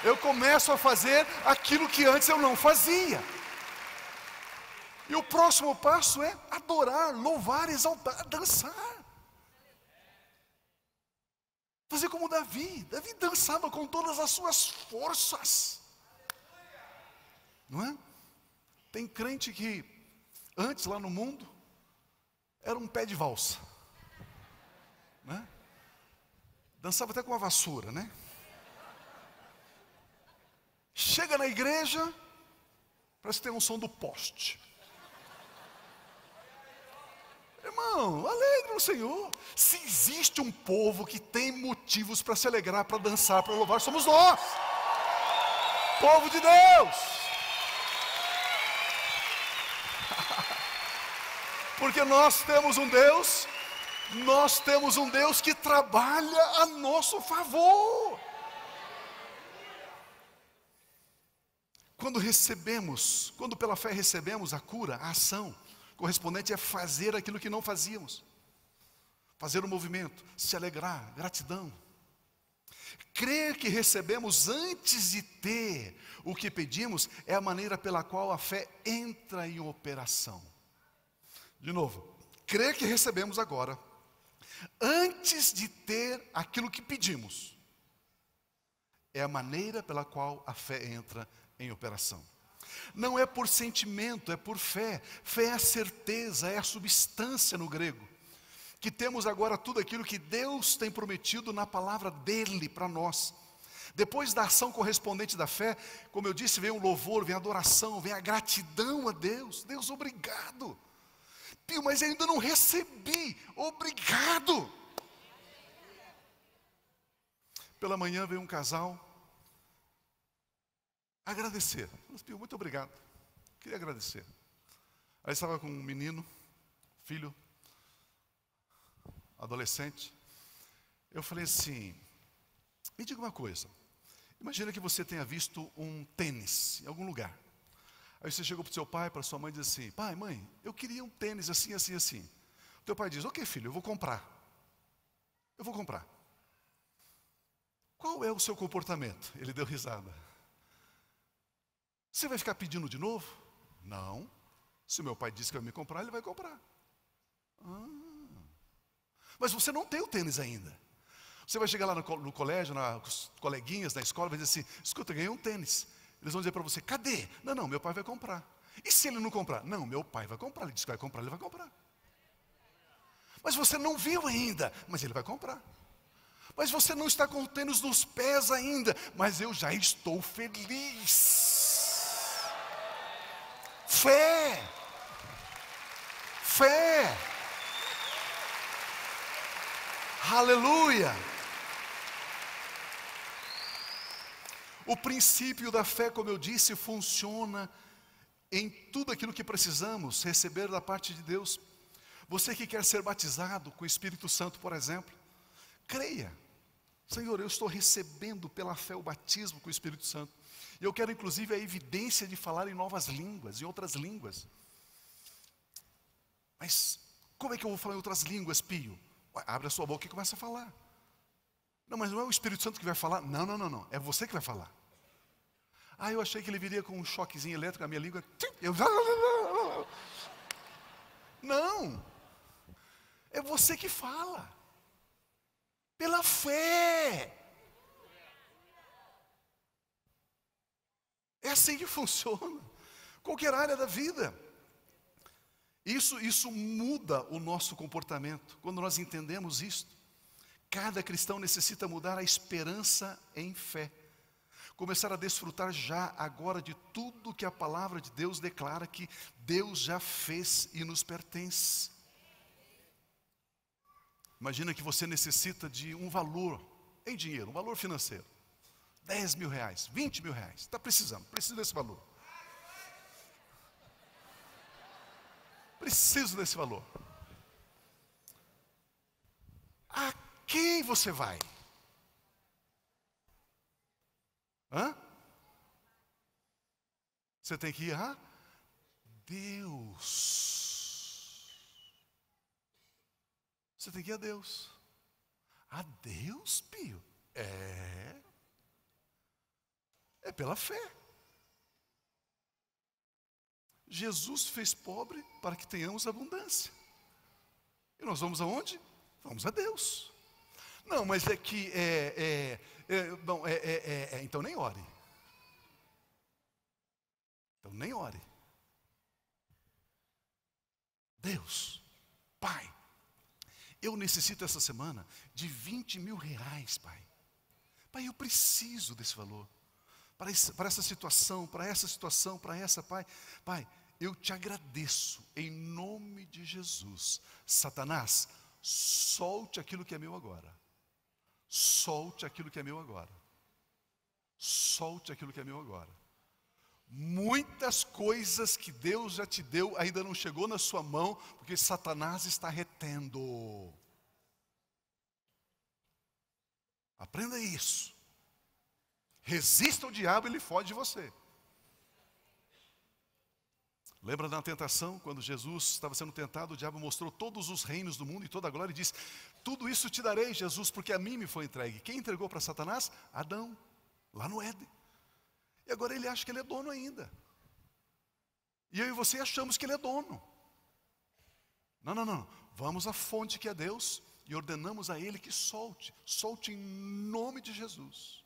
Speaker 1: Eu começo a fazer aquilo que antes eu não fazia. E o próximo passo é adorar, louvar, exaltar, dançar. Fazer como Davi. Davi dançava com todas as suas forças. Não é? Tem crente que antes lá no mundo era um pé de valsa, né? Dançava até com uma vassoura, né? Chega na igreja, parece que tem um som do poste. Irmão, alegre no Senhor. Se existe um povo que tem motivos para se alegrar, para dançar, para louvar, somos nós, povo de Deus. Porque nós temos um Deus que trabalha a nosso favor. Quando pela fé recebemos a cura, a ação correspondente é fazer aquilo que não fazíamos. Fazer o movimento, se alegrar, gratidão. Crer que recebemos antes de ter o que pedimos é a maneira pela qual a fé entra em operação. De novo, crer que recebemos agora, antes de ter aquilo que pedimos, é a maneira pela qual a fé entra em operação. Não é por sentimento, é por fé. Fé é a certeza, é a substância no grego. Que temos agora tudo aquilo que Deus tem prometido na palavra dEle para nós. Depois da ação correspondente da fé, como eu disse, vem o louvor, vem a adoração, vem a gratidão a Deus. Deus, obrigado. Pio, mas ainda não recebi. Obrigado. Pela manhã veio um casal agradecer. Pio, muito obrigado. Queria agradecer. Aí estava com um menino, filho, adolescente. Eu falei assim, me diga uma coisa. Imagina que você tenha visto um tênis em algum lugar. Aí você chegou para o seu pai, para sua mãe e diz assim, pai, mãe, eu queria um tênis assim, assim, assim. O teu pai diz, ok filho, eu vou comprar. Eu vou comprar. Qual é o seu comportamento? Ele deu risada. Você vai ficar pedindo de novo? Não. Se o meu pai disse que vai me comprar, ele vai comprar. Mas você não tem o tênis ainda. Você vai chegar lá no colégio, os coleguinhas da escola, vai dizer assim, escuta, eu ganhei um tênis. Eles vão dizer para você, cadê? Não, meu pai vai comprar. E se ele não comprar? Não, meu pai vai comprar. Ele disse que vai comprar, ele vai comprar. Mas você não viu ainda, mas ele vai comprar. Mas você não está com o tênis nos pés ainda, mas eu já estou feliz. Fé. Fé. Aleluia. O princípio da fé, como eu disse, funciona em tudo aquilo que precisamos receber da parte de Deus. Você que quer ser batizado com o Espírito Santo, por exemplo, creia. Senhor, eu estou recebendo pela fé o batismo com o Espírito Santo. E eu quero inclusive a evidência de falar em novas línguas, em outras línguas. Mas como é que eu vou falar em outras línguas, Pio? Abre a sua boca e começa a falar. Não, mas não é o Espírito Santo que vai falar. Não. É você que vai falar. Eu achei que ele viria com um choquezinho elétrico na minha língua. Não. É você que fala. Pela fé. É assim que funciona. Qualquer área da vida. Isso muda o nosso comportamento. Quando nós entendemos isto, cada cristão necessita mudar a esperança em fé. Começar a desfrutar já agora de tudo que a palavra de Deus declara que Deus já fez e nos pertence. Imagina que você necessita de um valor em dinheiro, um valor financeiro. 10 mil reais, 20 mil reais. Está precisando, precisa desse valor. Preciso desse valor. A quem você vai? Você tem que ir a Deus. Você tem que ir a Deus. A Deus, Pio? É pela fé. Jesus fez pobre para que tenhamos abundância. E nós vamos aonde? Vamos a Deus. Não, mas é que então nem ore. Então nem ore. Deus, Pai, eu necessito essa semana de 20 mil reais, Pai. Pai, eu preciso desse valor. Para essa situação, para essa, Pai. Pai, eu te agradeço, em nome de Jesus. Satanás, solte aquilo que é meu agora. Solte aquilo que é meu agora. Solte aquilo que é meu agora. Muitas coisas que Deus já te deu ainda não chegou na sua mão, porque Satanás está retendo. Aprenda isso. Resista ao diabo e ele foge de você. Lembra da tentação, quando Jesus estava sendo tentado, o diabo mostrou todos os reinos do mundo e toda a glória e disse: tudo isso te darei, Jesus, porque a mim me foi entregue. Quem entregou para Satanás? Adão, lá no Éden. E agora ele acha que ele é dono ainda. E eu e você achamos que ele é dono. Não. Vamos à fonte que é Deus e ordenamos a ele que solte. Solte em nome de Jesus.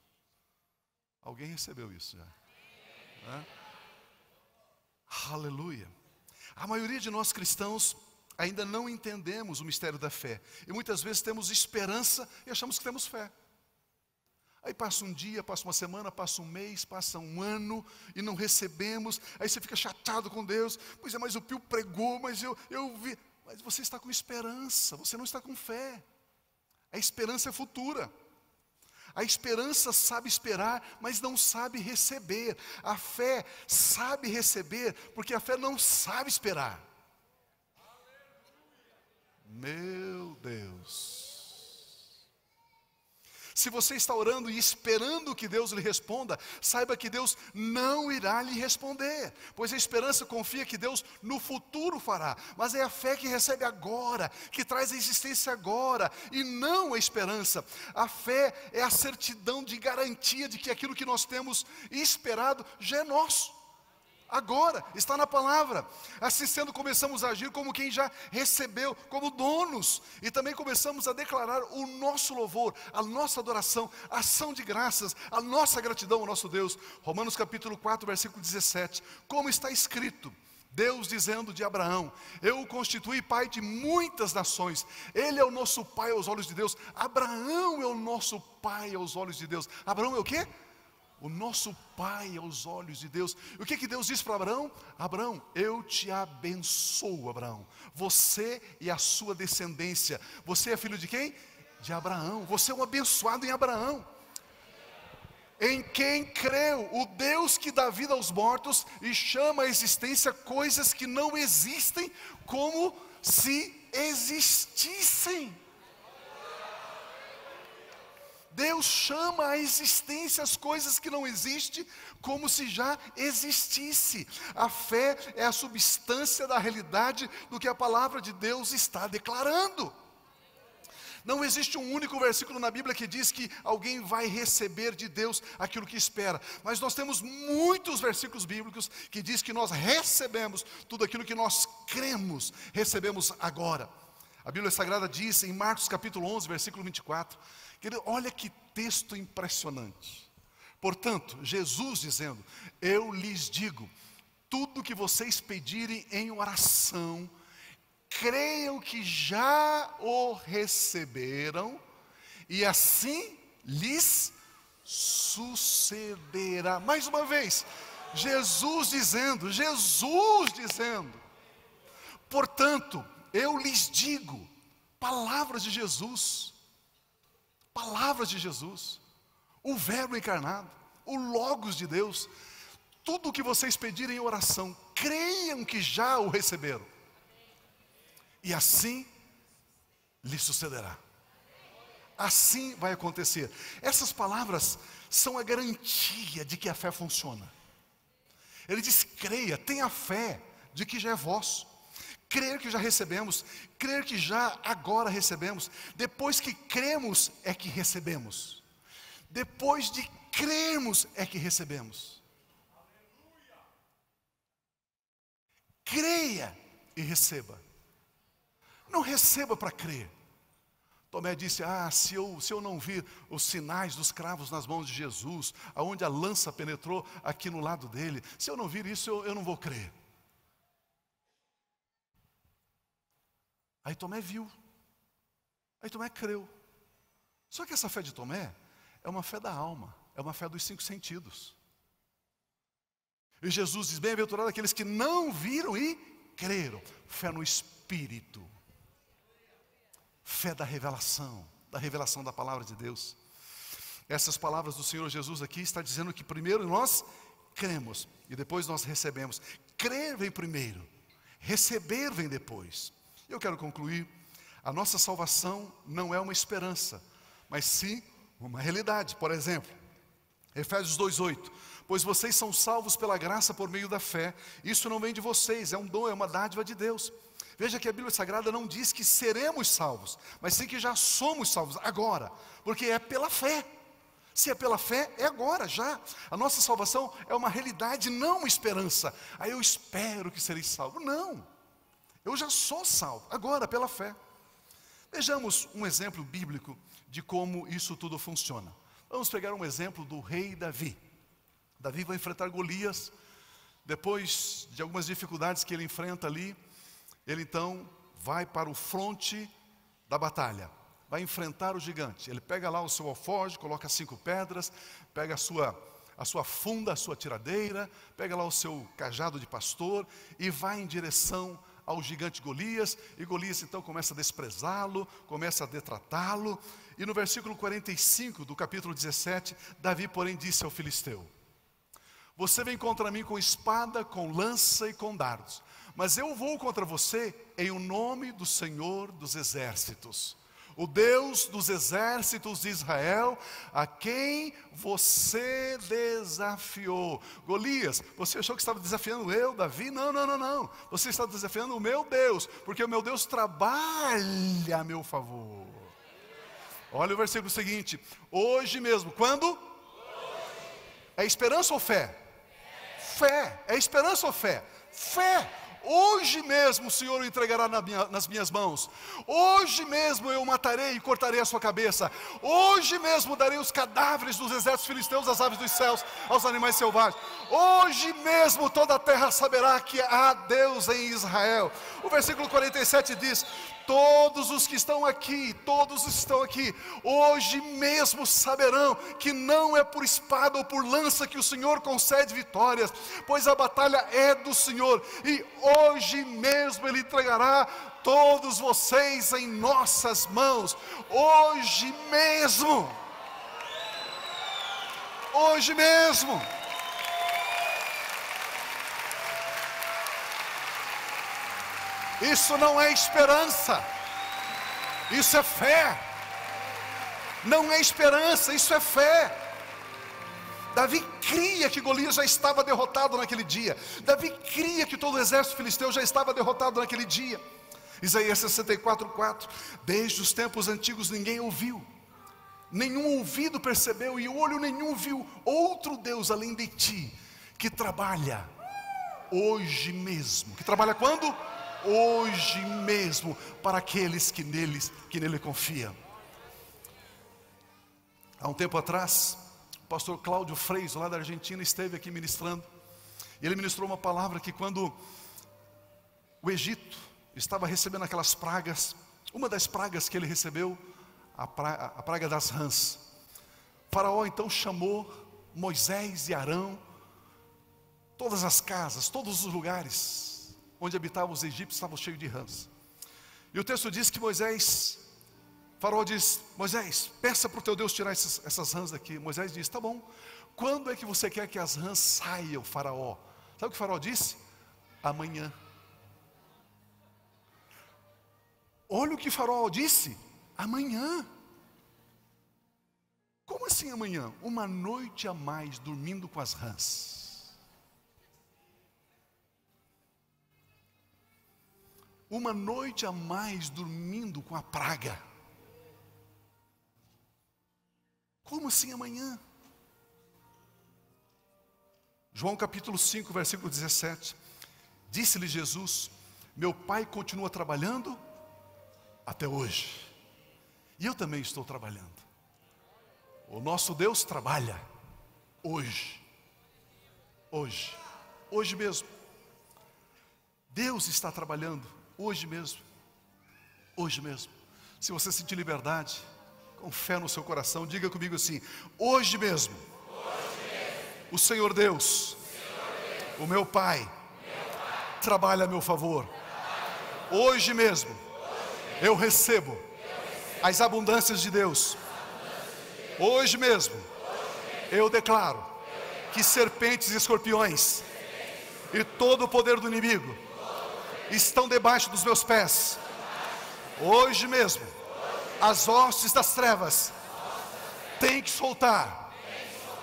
Speaker 1: Alguém recebeu isso já? Aleluia. A maioria de nós cristãos ainda não entendemos o mistério da fé. E muitas vezes temos esperança e achamos que temos fé. Aí passa um dia, passa uma semana, passa um mês, passa um ano e não recebemos. Aí você fica chateado com Deus. Pois é, mas o Pio pregou, mas eu vi. Mas você está com esperança, você não está com fé. A esperança é futura. A esperança sabe esperar, mas não sabe receber. A fé sabe receber, porque a fé não sabe esperar. Meu Deus. Se você está orando e esperando que Deus lhe responda, saiba que Deus não irá lhe responder, pois a esperança confia que Deus no futuro fará, mas é a fé que recebe agora, que traz a existência agora, e não a esperança. A fé é a certidão de garantia de que aquilo que nós temos esperado já é nosso. Agora, está na palavra. Assim sendo, começamos a agir como quem já recebeu, como donos. E também começamos a declarar o nosso louvor, a nossa adoração, a ação de graças, a nossa gratidão ao nosso Deus. Romanos capítulo 4, versículo 17. Como está escrito, Deus dizendo de Abraão: eu o constituí pai de muitas nações. Ele é o nosso pai aos olhos de Deus. Abraão é o nosso pai aos olhos de Deus. Abraão é o quê? O nosso pai aos olhos de Deus. E o que Deus disse para Abraão? Abraão, eu te abençoo, Abraão. Você e a sua descendência. Você é filho de quem? De Abraão. Você é um abençoado em Abraão. Em quem creu, o Deus que dá vida aos mortos e chama à existência coisas que não existem, como se existissem. Deus chama à existência as coisas que não existem como se já existisse. A fé é a substância da realidade do que a palavra de Deus está declarando. Não existe um único versículo na Bíblia que diz que alguém vai receber de Deus aquilo que espera. Mas nós temos muitos versículos bíblicos que diz que nós recebemos tudo aquilo que nós cremos, recebemos agora. A Bíblia Sagrada diz em Marcos capítulo 11, versículo 24, olha que texto impressionante. Portanto, Jesus dizendo, eu lhes digo, tudo que vocês pedirem em oração, creiam que já o receberam, e assim lhes sucederá. Mais uma vez, Jesus dizendo, portanto, eu lhes digo, palavras de Jesus, o Verbo encarnado, o Logos de Deus, tudo o que vocês pedirem em oração, creiam que já o receberam, e assim lhe sucederá. Assim vai acontecer. Essas palavras são a garantia de que a fé funciona. Ele diz, creia, tenha fé de que já é vosso. Crer que já recebemos, crer que já agora recebemos. Depois que cremos é que recebemos. Depois de crermos é que recebemos. Creia e receba. Não receba para crer. Tomé disse, se eu não vir os sinais dos cravos nas mãos de Jesus, aonde a lança penetrou aqui no lado dele, se eu não vir isso, eu não vou crer. Aí Tomé viu, aí Tomé creu. Só que essa fé de Tomé é uma fé da alma, é uma fé dos 5 sentidos. E Jesus diz, bem-aventurado aqueles que não viram e creram. Fé no Espírito. Fé da revelação da palavra de Deus. Essas palavras do Senhor Jesus aqui está dizendo que primeiro nós cremos e depois nós recebemos. Crer vem primeiro, receber vem depois. Eu quero concluir, a nossa salvação não é uma esperança, mas sim uma realidade. Por exemplo, Efésios 2:8, pois vocês são salvos pela graça por meio da fé, isso não vem de vocês, é um dom, é uma dádiva de Deus. Veja que a Bíblia Sagrada não diz que seremos salvos, mas sim que já somos salvos agora, porque é pela fé. Se é pela fé, é agora, já. A nossa salvação é uma realidade, não uma esperança. Aí eu espero que serei salvo. Não, eu já sou salvo, agora pela fé. Vejamos um exemplo bíblico de como isso tudo funciona. Vamos pegar um exemplo do rei Davi. Davi vai enfrentar Golias, depois de algumas dificuldades que ele enfrenta ali, ele então vai para o fronte da batalha, vai enfrentar o gigante. Ele pega lá o seu alforje, coloca 5 pedras, pega a sua funda, a sua tiradeira, pega lá o seu cajado de pastor e vai em direção ao gigante Golias. E Golias então começa a desprezá-lo, começa a detratá-lo. E no versículo 45 do capítulo 17, Davi porém disse ao filisteu, você vem contra mim com espada, com lança e com dardos, mas eu vou contra você em o nome do Senhor dos exércitos, o Deus dos exércitos de Israel, a quem você desafiou. Golias, você achou que estava desafiando eu, Davi? Não. Você está desafiando o meu Deus, porque o meu Deus trabalha a meu favor. Olha o versículo seguinte, hoje mesmo, quando? Hoje. É esperança ou fé? Fé, é esperança ou fé? Fé. Hoje mesmo o Senhor o entregará nas minhas mãos. Hoje mesmo eu o matarei e cortarei a sua cabeça. Hoje mesmo darei os cadáveres dos exércitos filisteus às aves dos céus, aos animais selvagens. Hoje mesmo toda a terra saberá que há Deus em Israel. O versículo 47 diz, todos os que estão aqui, hoje mesmo saberão que não é por espada ou por lança que o Senhor concede vitórias, pois a batalha é do Senhor, e hoje mesmo Ele entregará todos vocês em nossas mãos. Hoje mesmo. Hoje mesmo. Isso não é esperança, isso é fé. Não é esperança, isso é fé. Davi cria que Golias já estava derrotado naquele dia. Davi cria que todo o exército filisteu já estava derrotado naquele dia. Isaías 64:4, desde os tempos antigos ninguém ouviu, nenhum ouvido percebeu e olho nenhum viu outro Deus além de ti, que trabalha hoje mesmo. Que trabalha quando? Hoje mesmo, para aqueles que nele confiam. Há um tempo atrás, pastor Cláudio Freis, lá da Argentina, esteve aqui ministrando. E ele ministrou uma palavra que quando o Egito estava recebendo aquelas pragas, uma das pragas que ele recebeu, a praga das rãs, Faraó então chamou Moisés e Arão, todas as casas, todos os lugares onde habitavam os egípcios estavam cheios de rãs. E o texto diz que Faraó diz: Moisés, peça para o teu Deus tirar essas rãs daqui. Moisés diz: tá bom, quando é que você quer que as rãs saiam, Faraó? Sabe o que o Faraó disse? Amanhã. Olha o que o Faraó disse: amanhã. Como assim amanhã? Uma noite a mais dormindo com as rãs. Uma noite a mais dormindo com a praga. Como assim amanhã? João capítulo 5, versículo 17. Disse-lhe Jesus: meu Pai continua trabalhando até hoje. E eu também estou trabalhando. O nosso Deus trabalha hoje. Hoje mesmo. Deus está trabalhando hoje mesmo. Hoje mesmo. Se você sentir liberdade, com fé no seu coração, diga comigo assim: hoje mesmo, o Senhor Deus, o meu Pai, trabalha a meu favor. Hoje mesmo, eu recebo as abundâncias de Deus. Hoje mesmo, eu declaro que serpentes e escorpiões e todo o poder do inimigo estão debaixo dos meus pés. Hoje mesmo, as hostes das trevas têm que soltar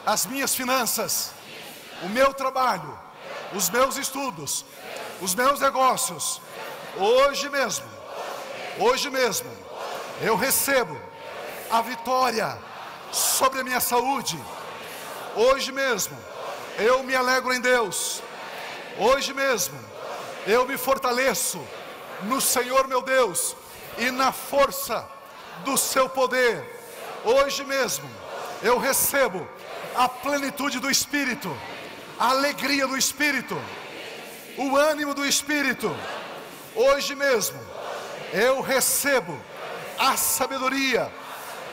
Speaker 1: as minhas finanças, o meu trabalho, os meus estudos, os meus negócios. Hoje mesmo, eu recebo a vitória sobre a minha saúde. Hoje mesmo, eu me alegro em Deus. Hoje mesmo, eu me fortaleço no Senhor meu Deus e na força do seu poder. Hoje mesmo, eu recebo a plenitude do Espírito, a alegria do Espírito, o ânimo do Espírito. Hoje mesmo, eu recebo a sabedoria,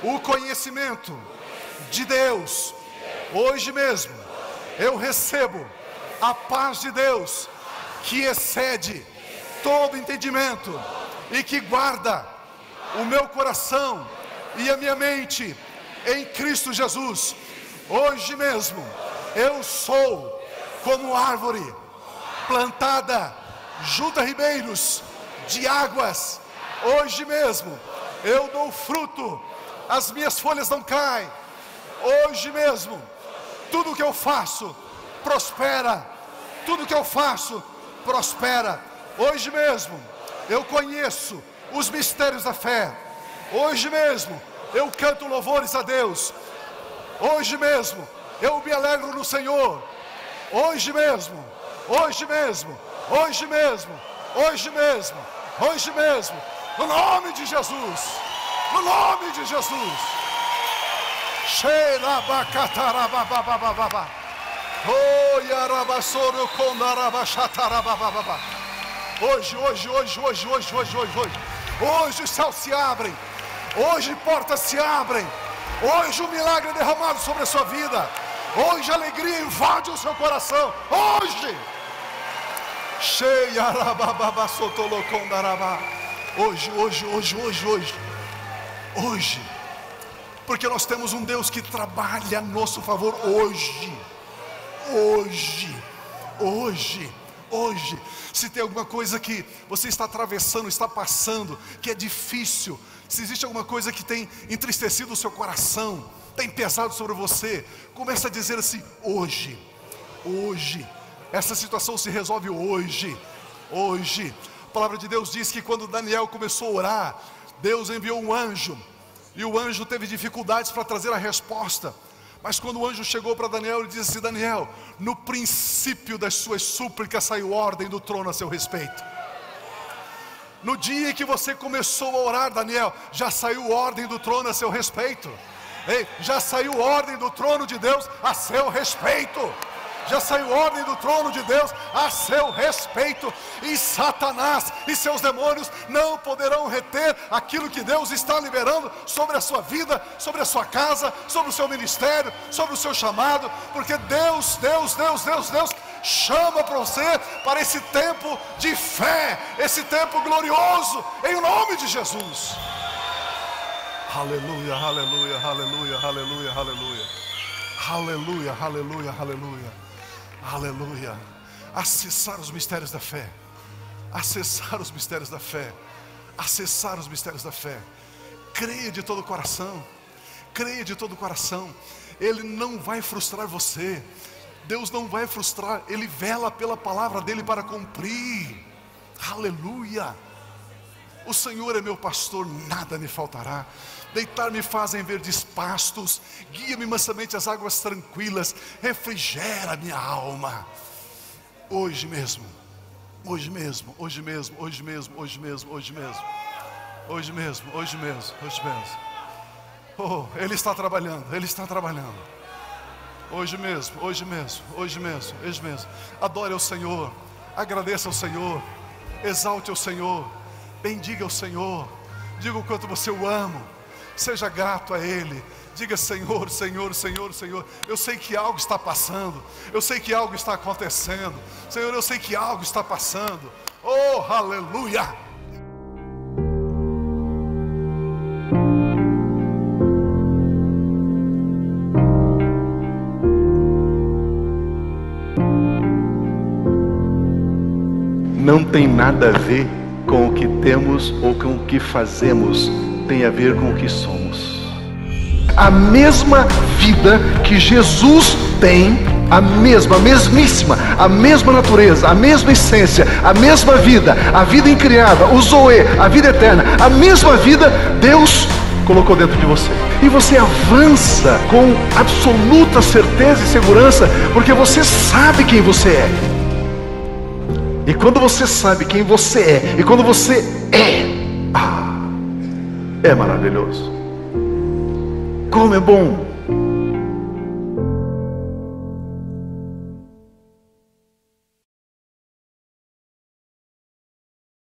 Speaker 1: o conhecimento de Deus. Hoje mesmo, eu recebo a paz de Deus, que excede todo entendimento e que guarda o meu coração e a minha mente em Cristo Jesus. Hoje mesmo, eu sou como árvore plantada junto a ribeiros de águas. Hoje mesmo, eu dou fruto, as minhas folhas não caem. Hoje mesmo, tudo que eu faço prospera. Tudo que eu faço prospera. Hoje mesmo, eu conheço os mistérios da fé. Hoje mesmo, eu canto louvores a Deus. Hoje mesmo, eu me alegro no Senhor. Hoje mesmo, no nome de Jesus. No nome de Jesus. Hoje os céus se abrem. Hoje portas se abrem. Hoje o milagre é derramado sobre a sua vida. Hoje a alegria invade o seu coração. Hoje. Hoje. Porque nós temos um Deus que trabalha a nosso favor hoje. Se tem alguma coisa que você está atravessando, está passando, que é difícil, se existe alguma coisa que tem entristecido o seu coração, tem pesado sobre você, comece a dizer assim: hoje, essa situação se resolve hoje. A palavra de Deus diz que quando Daniel começou a orar, Deus enviou um anjo, e o anjo teve dificuldades para trazer a resposta. Mas quando o anjo chegou para Daniel, ele disse assim: Daniel, no princípio das suas súplicas saiu ordem do trono a seu respeito. No dia que você começou a orar, Daniel, já saiu ordem do trono a seu respeito. Ei, já saiu ordem do trono de Deus a seu respeito. Já saiu ordem do trono de Deus a seu respeito. E Satanás e seus demônios não poderão reter aquilo que Deus está liberando sobre a sua vida, sobre a sua casa, sobre o seu ministério, sobre o seu chamado. Porque Deus chama para você para esse tempo de fé, esse tempo glorioso, em nome de Jesus. Aleluia, aleluia, aleluia, aleluia, aleluia. Aleluia, aleluia, aleluia. Aleluia. Acessar os mistérios da fé. Acessar os mistérios da fé. Acessar os mistérios da fé. Creia de todo o coração. Creia de todo o coração. Ele não vai frustrar você. Deus não vai frustrar. Ele vela pela palavra dele para cumprir. Aleluia. O Senhor é meu pastor, nada me faltará. Deitar-me fazem verdes pastos, guia-me mansamente às águas tranquilas, refrigera minha alma. Hoje mesmo, hoje mesmo, hoje mesmo, hoje mesmo, hoje mesmo, hoje mesmo, hoje mesmo, hoje mesmo, hoje mesmo. Oh, Ele está trabalhando, Ele está trabalhando. Hoje mesmo, hoje mesmo, hoje mesmo, hoje mesmo. Adore ao Senhor, agradeça ao Senhor, exalte ao Senhor, bendiga ao Senhor, diga o quanto você o ama. Seja grato a Ele. Diga: Senhor, Senhor, Senhor, Senhor, eu sei que algo está passando, eu sei que algo está acontecendo, Senhor, eu sei que algo está passando. Oh, aleluia!
Speaker 2: Não tem nada a ver com o que temos ou com o que fazemos, tem a ver com o que somos. A mesma vida que Jesus tem, a mesmíssima, a mesma natureza, a mesma essência, a mesma vida, a vida incriada, o Zoe, a vida eterna, a mesma vida Deus colocou dentro de você. E você avança com absoluta certeza e segurança, porque você sabe quem você é. E quando você sabe quem você é, e quando você é maravilhoso. Como é bom